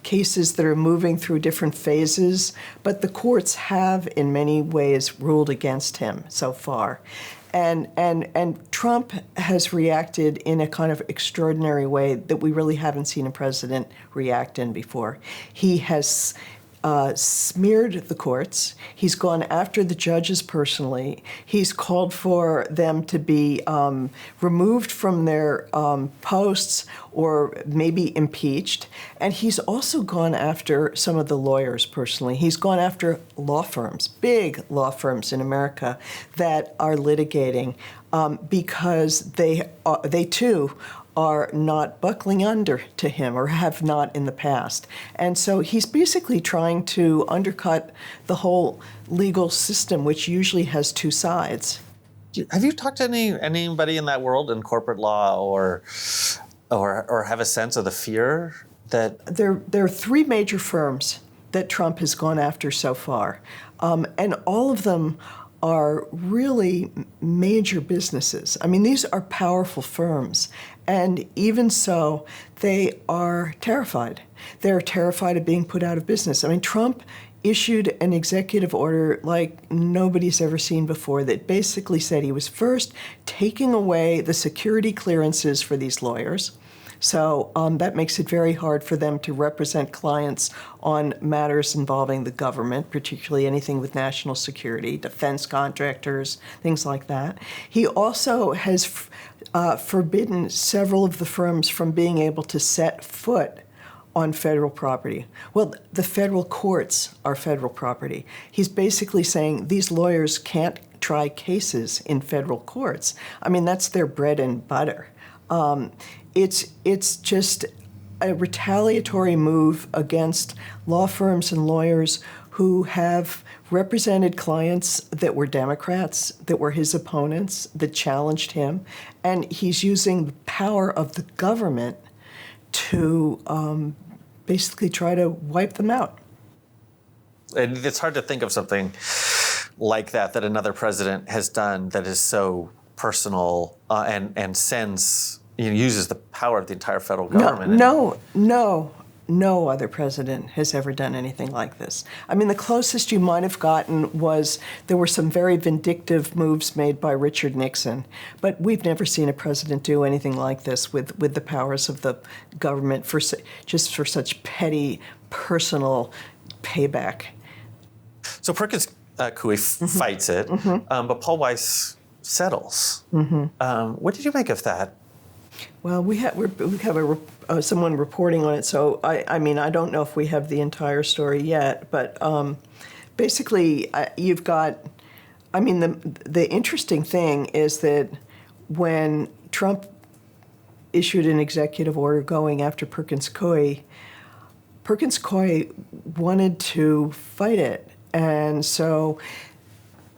cases that are moving through different phases, but the courts have in many ways ruled against him so far. And Trump has reacted in a kind of extraordinary way that we really haven't seen a president react in before. He has smeared the courts. He's gone after the judges personally. He's called for them to be removed from their posts or maybe impeached. And he's also gone after some of the lawyers personally. He's gone after law firms, big law firms in America that are litigating because they too are not buckling under to him or have not in the past. And so he's basically trying to undercut the whole legal system, which usually has two sides. Have you talked to anybody in that world in corporate law or have a sense of the fear that... There are three major firms that Trump has gone after so far. And all of them are really major businesses. I mean, these are powerful firms. And even so, they are terrified. They're terrified of being put out of business. I mean, Trump issued an executive order like nobody's ever seen before that basically said he was first taking away the security clearances for these lawyers. So that makes it very hard for them to represent clients on matters involving the government, particularly anything with national security, defense contractors, things like that. He also has forbidden several of the firms from being able to set foot on federal property. Well, the federal courts are federal property. He's basically saying these lawyers can't try cases in federal courts. I mean, that's their bread and butter. It's just a retaliatory move against law firms and lawyers who have represented clients that were Democrats, that were his opponents, that challenged him, and he's using the power of the government to basically try to wipe them out. And it's hard to think of something like that another president has done that is so personal and uses the power of the entire federal government. No other president has ever done anything like this. I mean, the closest you might have gotten was there were some very vindictive moves made by Richard Nixon, but we've never seen a president do anything like this with the powers of the government for such petty personal payback. So Perkins Coie fights it, but Paul Weiss settles. What did you make of that? Well, we have someone reporting on it, so I mean, I don't know if we have the entire story yet, but basically you've got, I mean, the interesting thing is that when Trump issued an executive order going after Perkins Coie wanted to fight it, and so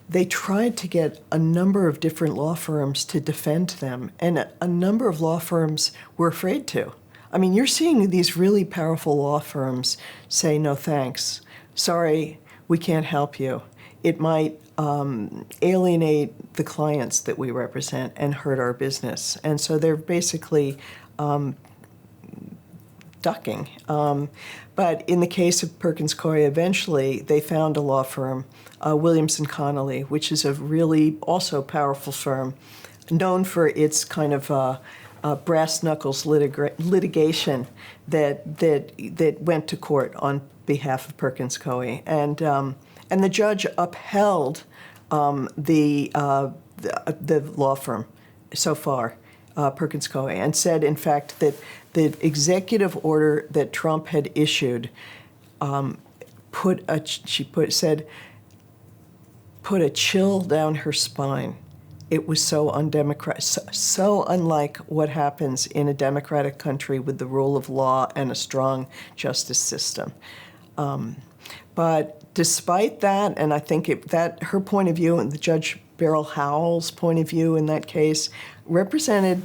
they tried to get a number of different law firms to defend them, and a number of law firms were afraid to. I mean, you're seeing these really powerful law firms say, no thanks, sorry, we can't help you. It might alienate the clients that we represent and hurt our business. And so they're basically ducking. But in the case of Perkins Coie, eventually they found a law firm, Williams & Connolly, which is a really also powerful firm, known for its kind of brass knuckles litigation that went to court on behalf of Perkins Coie, and the judge upheld the law firm so far, Perkins Coie, and said, in fact, that the executive order that Trump had issued put a chill down her spine. It was so undemocratic, so unlike what happens in a democratic country with the rule of law and a strong justice system. But despite that, and I think that her point of view and the Judge Beryl Howell's point of view in that case represented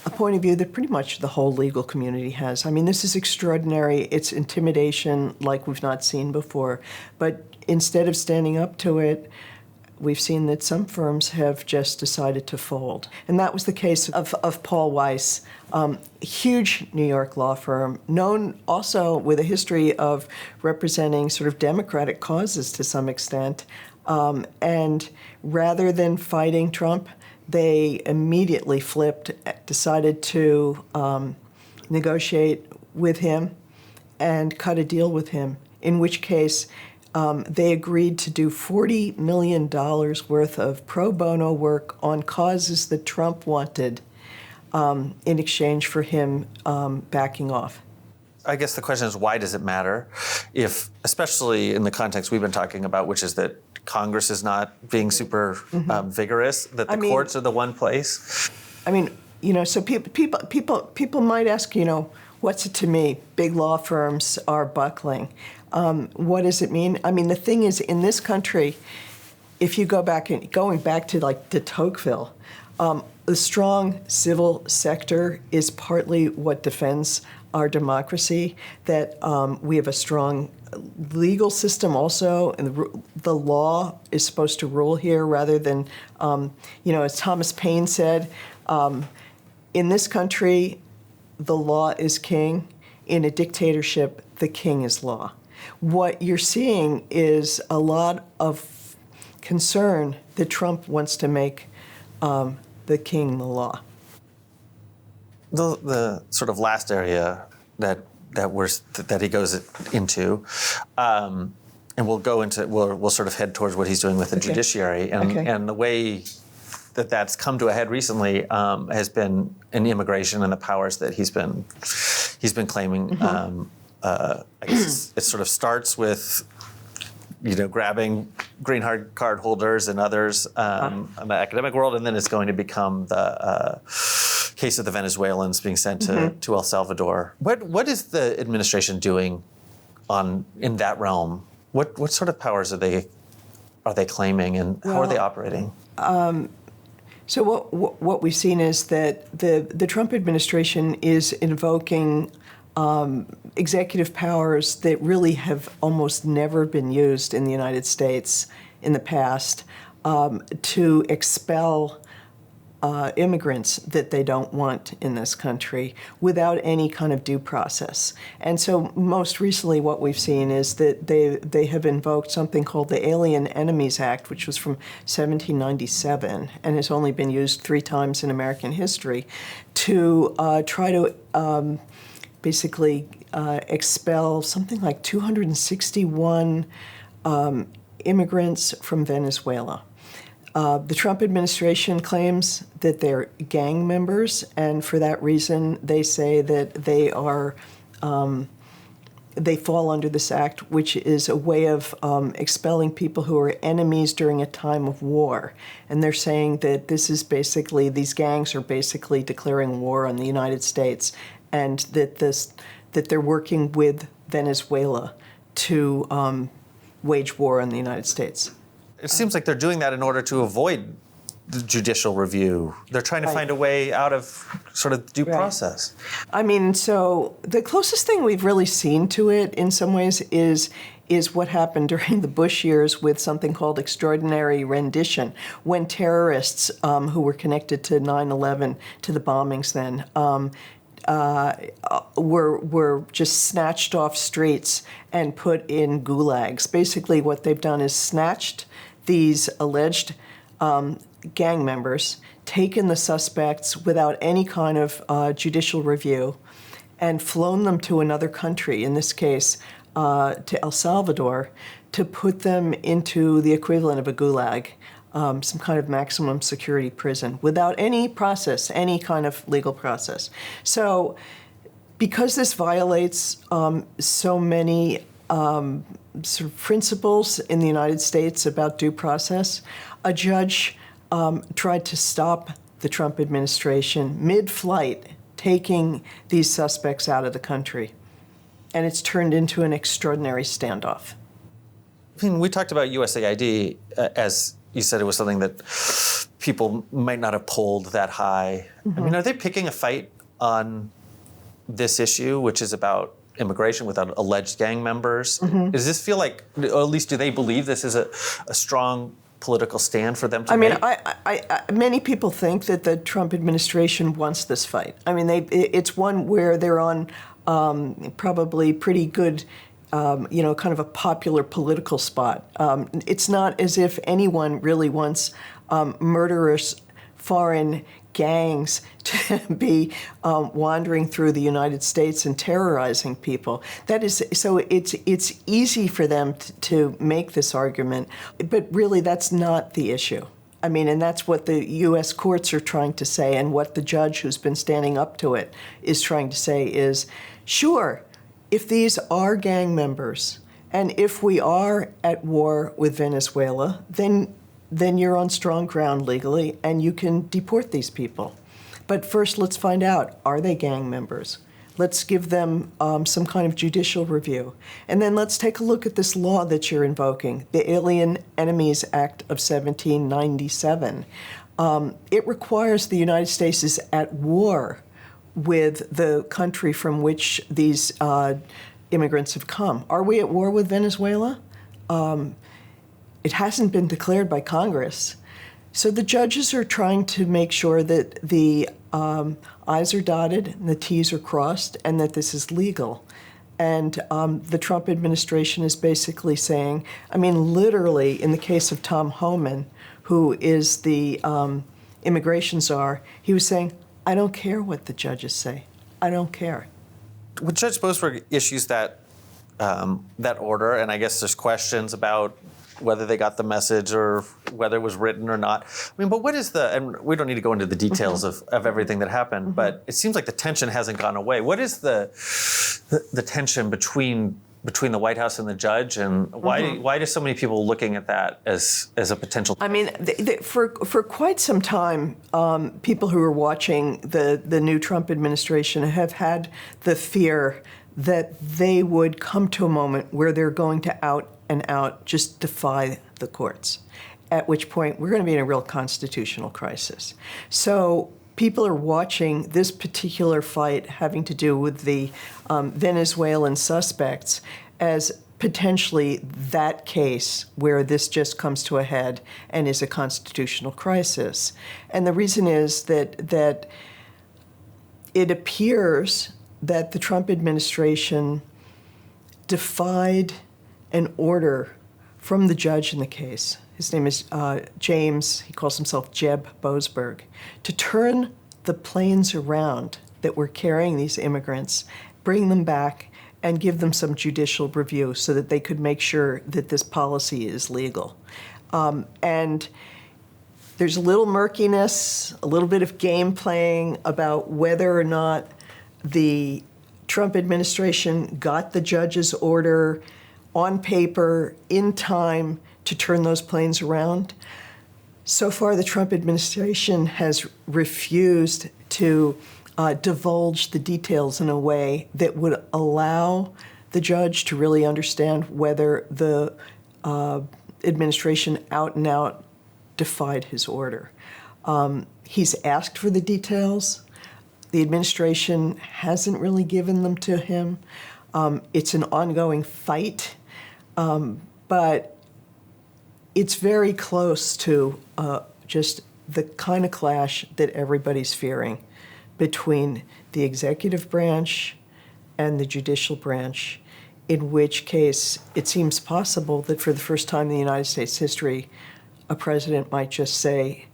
a point of view that pretty much the whole legal community has. I mean, this is extraordinary. It's intimidation like we've not seen before. But instead of standing up to it, we've seen that some firms have just decided to fold. And that was the case of Paul Weiss, huge New York law firm, known also with a history of representing sort of democratic causes to some extent. And rather than fighting Trump, they immediately flipped, decided to negotiate with him and cut a deal with him, in which case they agreed to do $40 million worth of pro bono work on causes that Trump wanted in exchange for him backing off. I guess the question is, why does it matter if, especially in the context we've been talking about, which is that Congress is not being super vigorous, that the courts are the one place? I mean, so people might ask, what's it to me? Big law firms are buckling. What does it mean? I mean, the thing is, in this country, if you going back to like de Tocqueville, the strong civil sector is partly what defends our democracy, that we have a strong legal system also, and the law is supposed to rule here rather than, as Thomas Paine said, in this country, the law is king. In a dictatorship, the king is law. What you're seeing is a lot of concern that Trump wants to make the king the law. The sort of last area that he goes into, and we'll sort of head towards what he's doing with the judiciary, and the way that's come to a head recently has been in immigration and the powers that he's been claiming. I guess it sort of starts with grabbing green card holders and others in the academic world, and then it's going to become the case of the Venezuelans being sent to El Salvador. What is the administration doing in that realm? What sort of powers are they claiming, and how are they operating? So what we've seen is that the Trump administration is invoking executive powers that really have almost never been used in the United States in the past to expel immigrants that they don't want in this country without any kind of due process. And so most recently what we've seen is that they have invoked something called the Alien Enemies Act, which was from 1797 and has only been used 3 times in American history, to try to basically expel something like 261 immigrants from Venezuela. The Trump administration claims that they're gang members, and for that reason, they say that they fall under this act, which is a way of expelling people who are enemies during a time of war. And they're saying that these gangs are basically declaring war on the United States, and that they're working with Venezuela to wage war on the United States. It seems like they're doing that in order to avoid the judicial review. They're trying to find a way out of sort of due process. I mean, so the closest thing we've really seen to it in some ways is what happened during the Bush years with something called extraordinary rendition, when terrorists who were connected to 9/11, to the bombings then, were just snatched off streets and put in gulags. Basically, what they've done is snatched these alleged gang members, taken the suspects without any kind of judicial review, and flown them to another country, in this case, to El Salvador to put them into the equivalent of a gulag, some kind of maximum security prison, without any process, any kind of legal process. So because this violates so many sort of principles in the United States about due process, a judge tried to stop the Trump administration mid-flight taking these suspects out of the country. And it's turned into an extraordinary standoff. I mean, we talked about USAID as you said it was something that people might not have polled that high. I mean, are they picking a fight on this issue, which is about immigration with alleged gang members? Does this feel like, or at least do they believe this is a strong political stand for them to make? Many people think that the Trump administration wants this fight. I mean, it's one where they're on probably pretty good, kind of a popular political spot. It's not as if anyone really wants murderous foreign gangs to be wandering through the United States and terrorizing people. That is, so it's easy for them to make this argument, but really that's not the issue. I mean, and that's what the U.S. courts are trying to say, and what the judge who's been standing up to it is trying to say is, sure, if these are gang members, and if we are at war with Venezuela, then you're on strong ground legally, and you can deport these people. But first, let's find out, are they gang members? Let's give them some kind of judicial review. And then let's take a look at this law that you're invoking, the Alien Enemies Act of 1797. It requires the United States is at war with the country from which these immigrants have come. Are we at war with Venezuela? It hasn't been declared by Congress. So the judges are trying to make sure that the I's are dotted and the T's are crossed and that this is legal. And the Trump administration is basically saying, I mean, literally, in the case of Tom Homan, who is the immigration czar, he was saying, I don't care what the judges say. I don't care. When Judge Boasberg issues that order, and I guess there's questions about whether they got the message or whether it was written or not. I mean, but what is and we don't need to go into the details of everything that happened, but it seems like the tension hasn't gone away. What is the tension between the White House and the judge, and why do so many people looking at that as a potential? I mean, for quite some time, people who are watching the new Trump administration have had the fear that they would come to a moment where they're going to out and out just defy the courts, at which point we're going to be in a real constitutional crisis. So people are watching this particular fight having to do with the Venezuelan suspects as potentially that case where this just comes to a head and is a constitutional crisis. And the reason is that it appears that the Trump administration defied an order from the judge in the case. His name is James, he calls himself Jeb Boasberg, to turn the planes around that were carrying these immigrants, bring them back, and give them some judicial review so that they could make sure that this policy is legal. And there's a little murkiness, a little bit of game playing about whether or not the Trump administration got the judge's order on paper in time to turn those planes around. So far, the Trump administration has refused to divulge the details in a way that would allow the judge to really understand whether the administration out and out defied his order. He's asked for the details. The administration hasn't really given them to him. It's an ongoing fight, but it's very close to just the kind of clash that everybody's fearing between the executive branch and the judicial branch, in which case it seems possible that for the first time in the United States history, a president might just say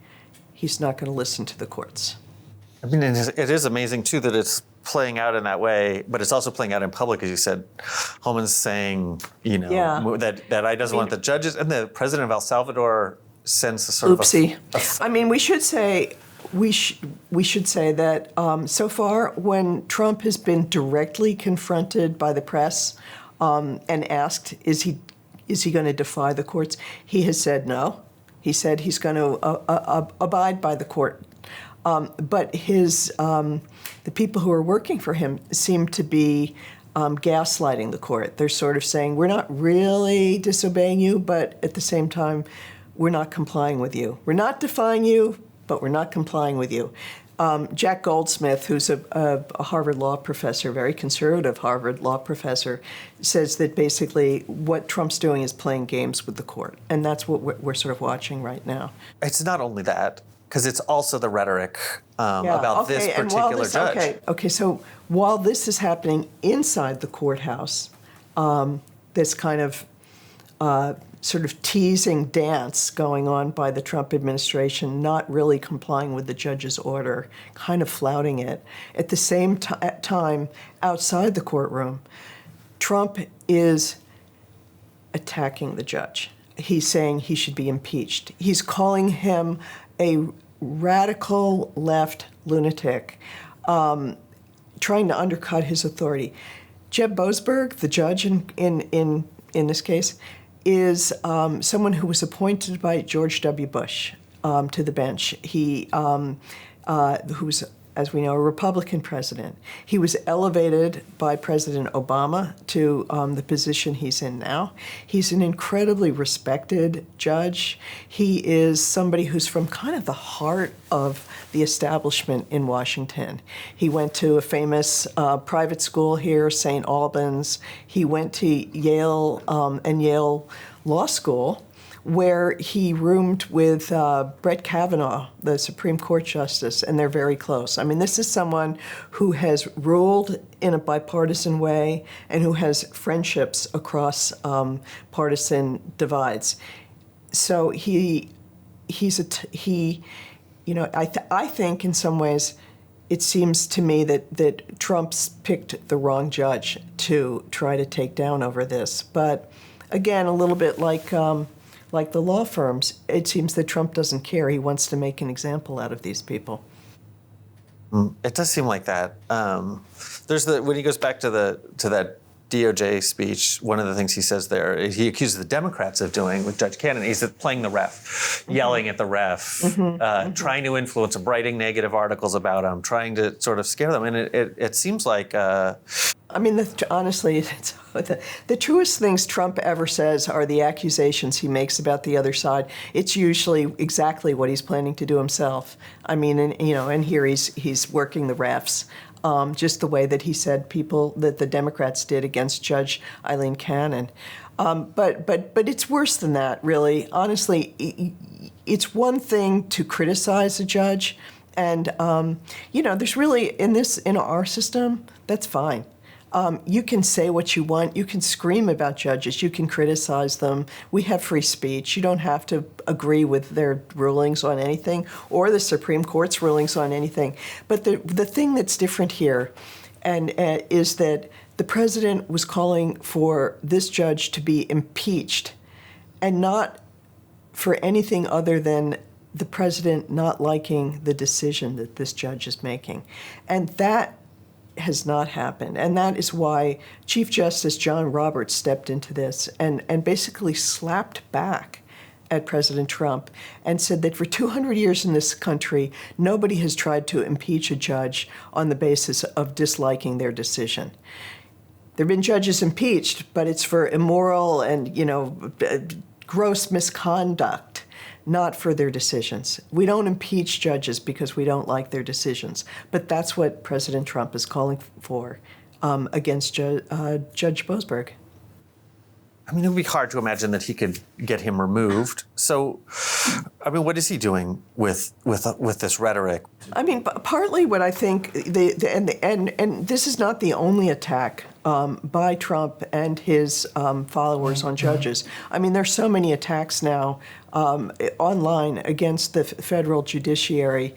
he's not going to listen to the courts. I mean, it is amazing, too, that it's playing out in that way, but it's also playing out in public, as you said. Holman's saying, that I doesn't want the judges, and the president of El Salvador sends a sort Oopsie. of I mean, we should say that so far, when Trump has been directly confronted by the press and asked, is he going to defy the courts, he has said no. He said he's going to abide by the court. But the people who are working for him seem to be gaslighting the court. They're sort of saying, we're not really disobeying you, but at the same time, we're not complying with you. We're not defying you, but we're not complying with you. Jack Goldsmith, who's a Harvard law professor, very conservative Harvard law professor, says that basically what Trump's doing is playing games with the court. And that's what we're sort of watching right now. It's not only that, because it's also the rhetoric about this particular judge. Okay, so while this is happening inside the courthouse, this kind of sort of teasing dance going on by the Trump administration, not really complying with the judge's order, kind of flouting it. At the same time, outside the courtroom, Trump is attacking the judge. He's saying he should be impeached. He's calling him a radical left lunatic, trying to undercut his authority. Jeb Boasberg, the judge in this case, is someone who was appointed by George W. Bush to the bench. He, who's, as we know, a Republican president. He was elevated by President Obama to the position he's in now. He's an incredibly respected judge. He is somebody who's from kind of the heart of the establishment in Washington. He went to a famous private school here, St. Albans. He went to Yale and Yale Law School, where he roomed with Brett Kavanaugh, the Supreme Court Justice, and they're very close. I mean, this is someone who has ruled in a bipartisan way and who has friendships across partisan divides. So I think in some ways it seems to me that Trump's picked the wrong judge to try to take down over this. But again, a little bit like the law firms, it seems that Trump doesn't care. He wants to make an example out of these people. It does seem like that. When he goes back to that DOJ speech, one of the things he says there, he accuses the Democrats of doing with Judge Cannon. He's playing the ref, yelling at the ref, trying to influence him, writing negative articles about him, trying to sort of scare them. And it seems like. I mean, honestly, the truest things Trump ever says are the accusations he makes about the other side. It's usually exactly what he's planning to do himself. I mean, and here he's working the refs. Just the way that he said that the Democrats did against Judge Eileen Cannon. But it's worse than that, really. Honestly, it's one thing to criticize a judge, and there's really in our system, that's fine. You can say what you want. You can scream about judges. You can criticize them. We have free speech. You don't have to agree with their rulings on anything or the Supreme Court's rulings on anything. But the thing that's different here is that the president was calling for this judge to be impeached, and not for anything other than the president not liking the decision that this judge is making. And that has not happened. And that is why Chief Justice John Roberts stepped into this and basically slapped back at President Trump and said that for 200 years in this country, nobody has tried to impeach a judge on the basis of disliking their decision. There have been judges impeached, but it's for immoral and, gross misconduct, not for their decisions. We don't impeach judges because we don't like their decisions. But that's what President Trump is calling for against Judge Boasberg. I mean, it would be hard to imagine that he could get him removed. So, I mean, what is he doing with this rhetoric? I mean, partly what I think, and this is not the only attack by Trump and his followers on judges. I mean, there's so many attacks now online against the federal judiciary.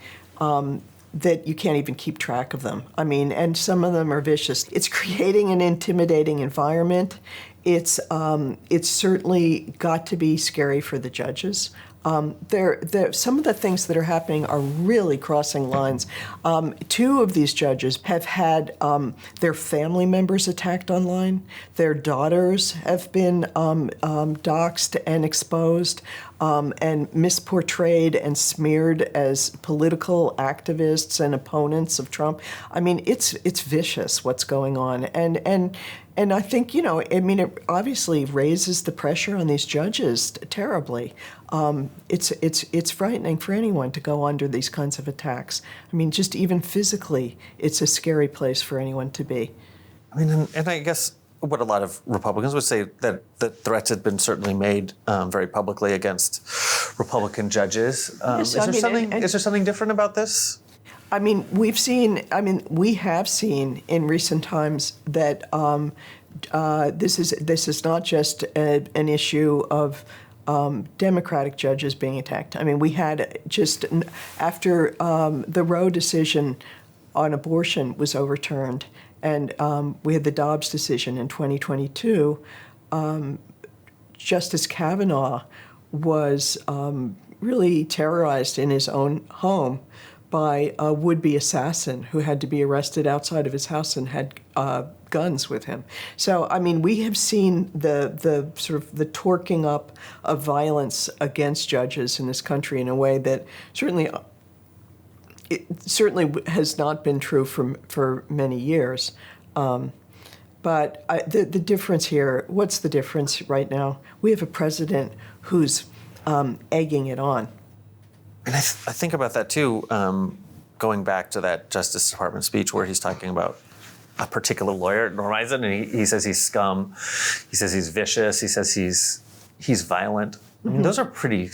that you can't even keep track of them. I mean, and some of them are vicious. It's creating an intimidating environment. It's certainly got to be scary for the judges. Some of the things that are happening are really crossing lines. Two of these judges have had their family members attacked online. Their daughters have been doxxed and exposed and misportrayed and smeared as political activists and opponents of Trump. I mean, it's vicious what's going on. And I think, it obviously raises the pressure on these judges terribly. It's frightening for anyone to go under these kinds of attacks. I mean, just even physically, it's a scary place for anyone to be. I mean, and I guess what a lot of Republicans would say, that threats had been certainly made very publicly against Republican judges. Yes, is there something different about this? I mean, we have seen in recent times that this is not just an issue of Democratic judges being attacked. I mean, we had just after the Roe decision on abortion was overturned, and we had the Dobbs decision in 2022, Justice Kavanaugh was really terrorized in his own home by a would-be assassin who had to be arrested outside of his house and had guns with him. So, I mean, we have seen the sort of the torquing up of violence against judges in this country in a way that certainly has not been true for many years. But the difference here, what's the difference right now? We have a president who's egging it on. And I think about that too, going back to that Justice Department speech where he's talking about a particular lawyer, Norm Eisen, and he says he's scum, he says he's vicious, he says he's violent. I mean, those are pretty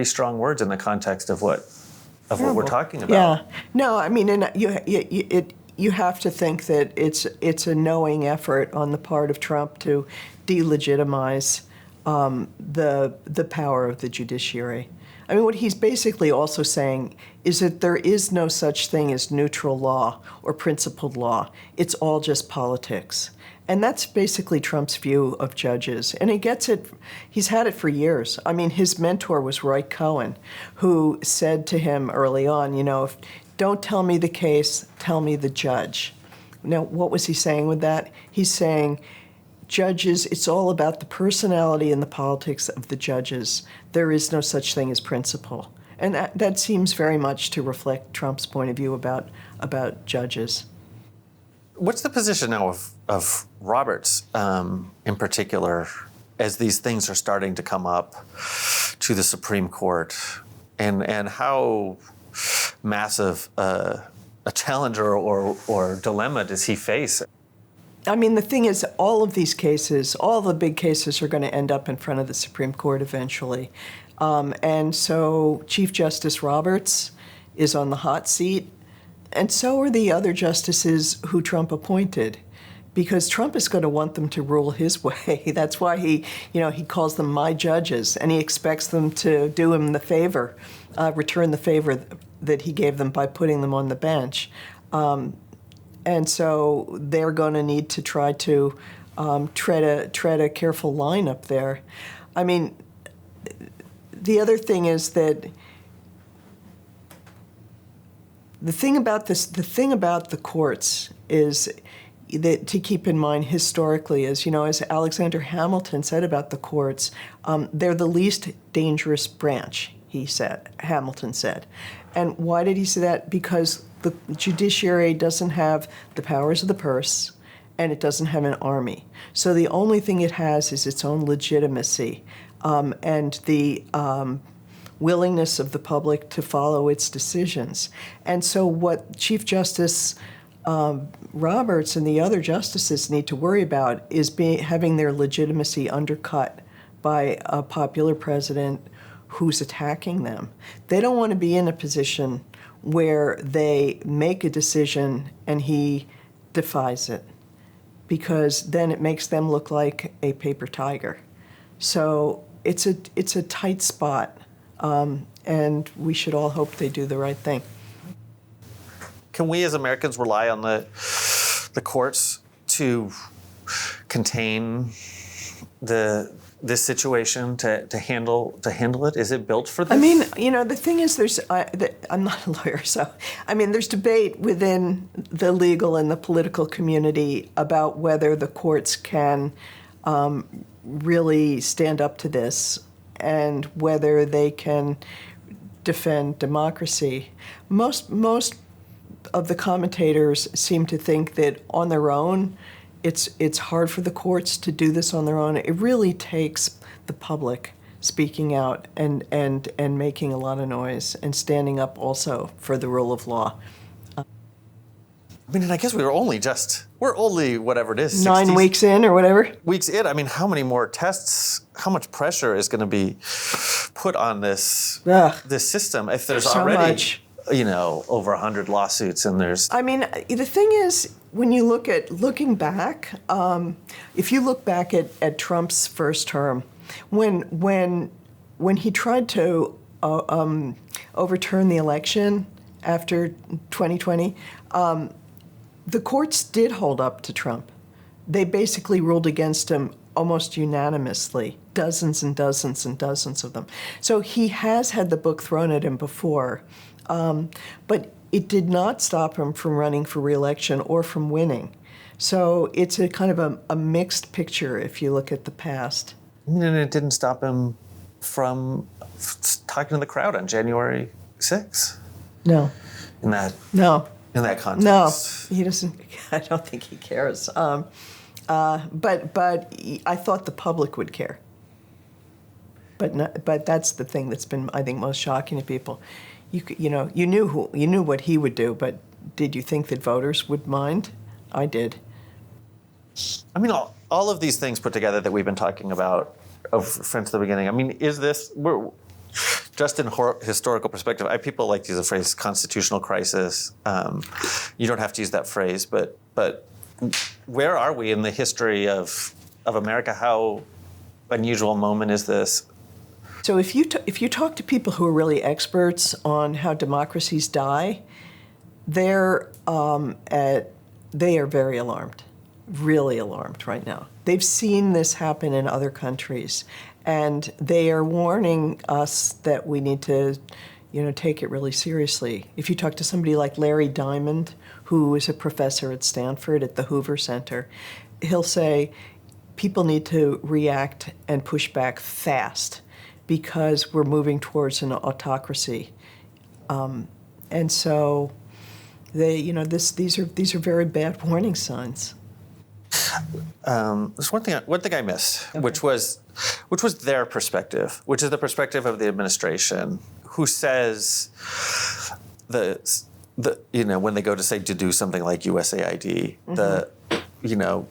strong words in the context of what we're talking about. Yeah. No, I mean, and you have to think that it's a knowing effort on the part of Trump to delegitimize the power of the judiciary. I mean, what he's basically also saying is that there is no such thing as neutral law or principled law. It's all just politics. And that's basically Trump's view of judges. And he gets it, he's had it for years. I mean, his mentor was Roy Cohen, who said to him early on, don't tell me the case, tell me the judge. Now, what was he saying with that? He's saying, judges, it's all about the personality and the politics of the judges. There is no such thing as principle. And that seems very much to reflect Trump's point of view about judges. What's the position now of Roberts in particular, as these things are starting to come up to the Supreme Court, and how massive a challenge or dilemma does he face? I mean, the thing is, all of these cases, all the big cases are going to end up in front of the Supreme Court eventually. And so Chief Justice Roberts is on the hot seat, and so are the other justices who Trump appointed, because Trump is going to want them to rule his way. That's why he calls them my judges, and he expects them to do him the favor, return the favor that he gave them by putting them on the bench. And so they're going to need to try to tread a careful line up there. I mean, the other thing is that the thing about the courts is that to keep in mind historically is, as Alexander Hamilton said about the courts, they're the least dangerous branch, Hamilton said. And why did he say that? Because the judiciary doesn't have the powers of the purse, and it doesn't have an army. So the only thing it has is its own legitimacy and the willingness of the public to follow its decisions. And so what Chief Justice Roberts and the other justices need to worry about is having their legitimacy undercut by a popular president who's attacking them. They don't want to be in a position where they make a decision and he defies it, because then it makes them look like a paper tiger. So it's a tight spot, and we should all hope they do the right thing. can we as Americans rely on the courts to contain this situation, to handle it? Is it built for this? I mean, the thing is, I'm not a lawyer, so there's debate within the legal and the political community about whether the courts can really stand up to this and whether they can defend democracy. Most of the commentators seem to think that on their own, it's hard for the courts to do this on their own. It really takes the public speaking out and making a lot of noise and standing up also for the rule of law. I mean, and I guess we're only whatever it is, 9 weeks in or whatever. Weeks in. I mean, how many more tests? How much pressure is going to be put on this system if there's so already much. Over 100 lawsuits and there's. I mean, the thing is, when you looking back, if you look back at Trump's first term, when he tried to overturn the election after 2020. The courts did hold up to Trump. They basically ruled against him almost unanimously, dozens and dozens and dozens of them. So he has had the book thrown at him before, but it did not stop him from running for re-election or from winning. So it's a kind of a mixed picture if you look at the past. And it didn't stop him from talking to the crowd on January 6th. No. In that context. No, he doesn't. I don't think he cares. But I thought the public would care. But that's the thing that's been, I think, most shocking to people. You knew what he would do, but did you think that voters would mind? I did. I mean, all of these things put together that we've been talking about since the beginning. I mean, is this just in historical perspective? People like to use the phrase "constitutional crisis." You don't have to use that phrase, but where are we in the history of America? How unusual a moment is this? So if you talk to people who are really experts on how democracies die, they are very alarmed, really alarmed right now. They've seen this happen in other countries, and they are warning us that we need to, take it really seriously. If you talk to somebody like Larry Diamond, who is a professor at Stanford at the Hoover Center, he'll say people need to react and push back fast because we're moving towards an autocracy, and so these are very bad warning signs. There's one thing I missed, okay. which was their perspective, which is the perspective of the administration, who says when they go to do something like USAID, mm-hmm.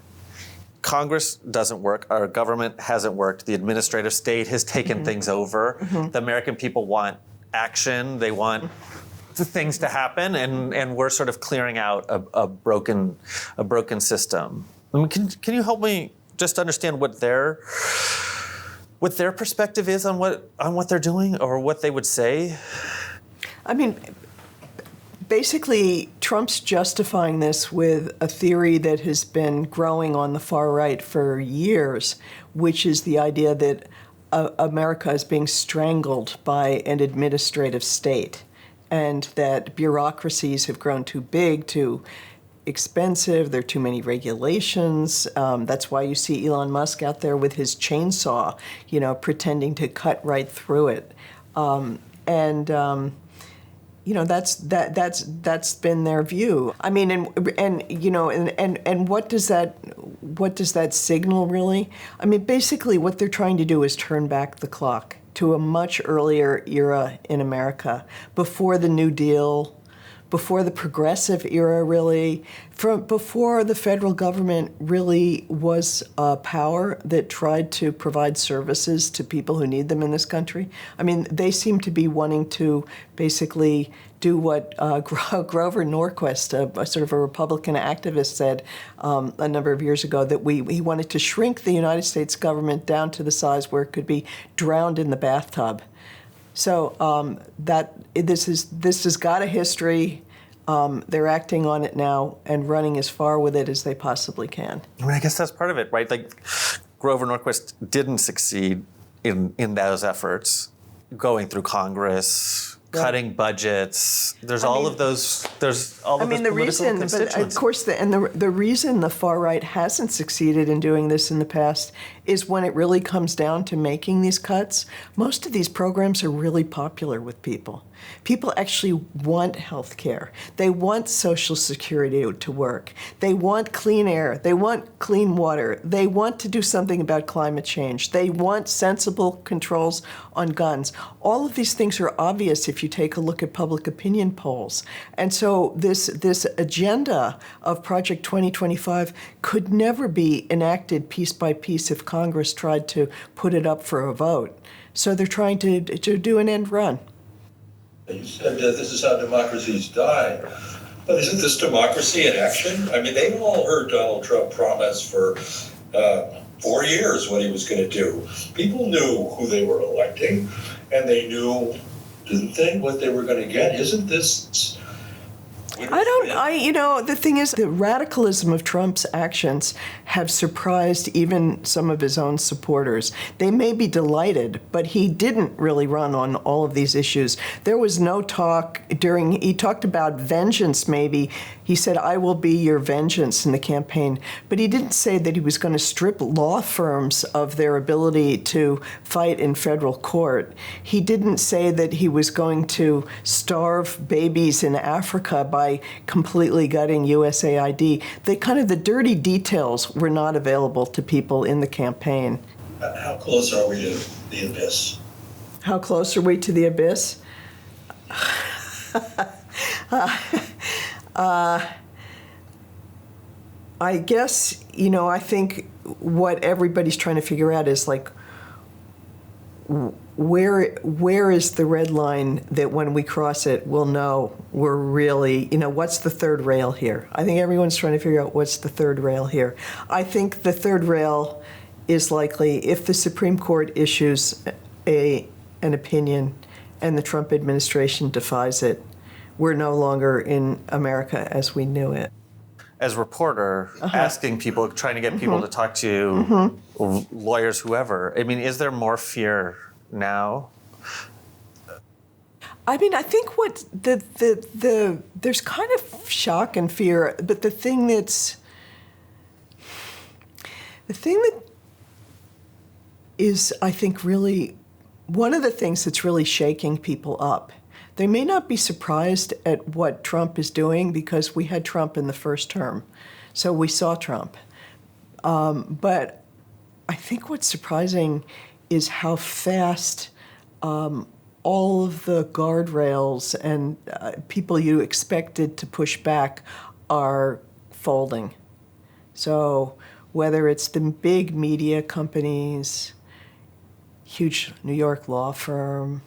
Congress doesn't work, our government hasn't worked, the administrative state has taken mm-hmm. things over. Mm-hmm. The American people want action, they want things to happen, and we're sort of clearing out a broken system. I mean, can you help me just understand what their perspective is on what they're doing, or what they would say? I mean, basically, Trump's justifying this with a theory that has been growing on the far right for years, which is the idea that America is being strangled by an administrative state, and that bureaucracies have grown too big, too expensive, there are too many regulations. That's why you see Elon Musk out there with his chainsaw, pretending to cut right through it. That's been their view. I mean, and what does that signal really? I mean, basically what they're trying to do is turn back the clock to a much earlier era in America, before the New Deal, before the progressive era, really, before the federal government really was a power that tried to provide services to people who need them in this country. I mean, they seem to be wanting to basically do what Grover Norquist, a sort of a Republican activist, said a number of years ago, that he wanted to shrink the United States government down to the size where it could be drowned in the bathtub. So this has got a history. They're acting on it now and running as far with it as they possibly can. I mean, I guess that's part of it, right? Like, Grover Norquist didn't succeed in those efforts, going through Congress, cutting budgets. There's all of those. There's all of those political constituencies. But of course, the reason the far right hasn't succeeded in doing this in the past is when it really comes down to making these cuts. Most of these programs are really popular with people. People actually want health care. They want Social Security to work. They want clean air. They want clean water. They want to do something about climate change. They want sensible controls on guns. All of these things are obvious if you take a look at public opinion polls. And so this agenda of Project 2025 could never be enacted piece by piece if Congress tried to put it up for a vote. So they're trying to do an end run. You said this is how democracies die. But isn't this democracy in action? I mean, they all heard Donald Trump promise for 4 years what he was going to do. People knew who they were electing, and they knew, didn't they, what they were going to get? Isn't this... The thing is, the radicalism of Trump's actions have surprised even some of his own supporters. They may be delighted, but he didn't really run on all of these issues. There was no talk he talked about vengeance maybe. He said, I will be your vengeance in the campaign. But he didn't say that he was going to strip law firms of their ability to fight in federal court. He didn't say that he was going to starve babies in Africa by completely gutting USAID. The dirty details were not available to people in the campaign. How close are we to the abyss? How close are we to the abyss? I guess, I think what everybody's trying to figure out is like, where is the red line that when we cross it, we'll know we're really, what's the third rail here? I think everyone's trying to figure out what's the third rail here. I think the third rail is likely if the Supreme Court issues an opinion and the Trump administration defies it, we're no longer in America as we knew it. As a reporter, asking people, trying to get people to talk to lawyers, whoever, I mean, is there more fear now? I mean, I think what there's kind of shock and fear, but the thing that is, I think, really one of the things that's really shaking people up. They may not be surprised at what Trump is doing because we had Trump in the first term, so we saw Trump. But I think what's surprising is how fast all of the guardrails and people you expected to push back are folding. So whether it's the big media companies, huge New York law firm,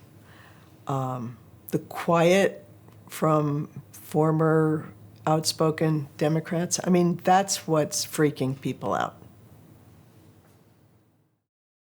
the quiet from former outspoken Democrats, I mean, that's what's freaking people out.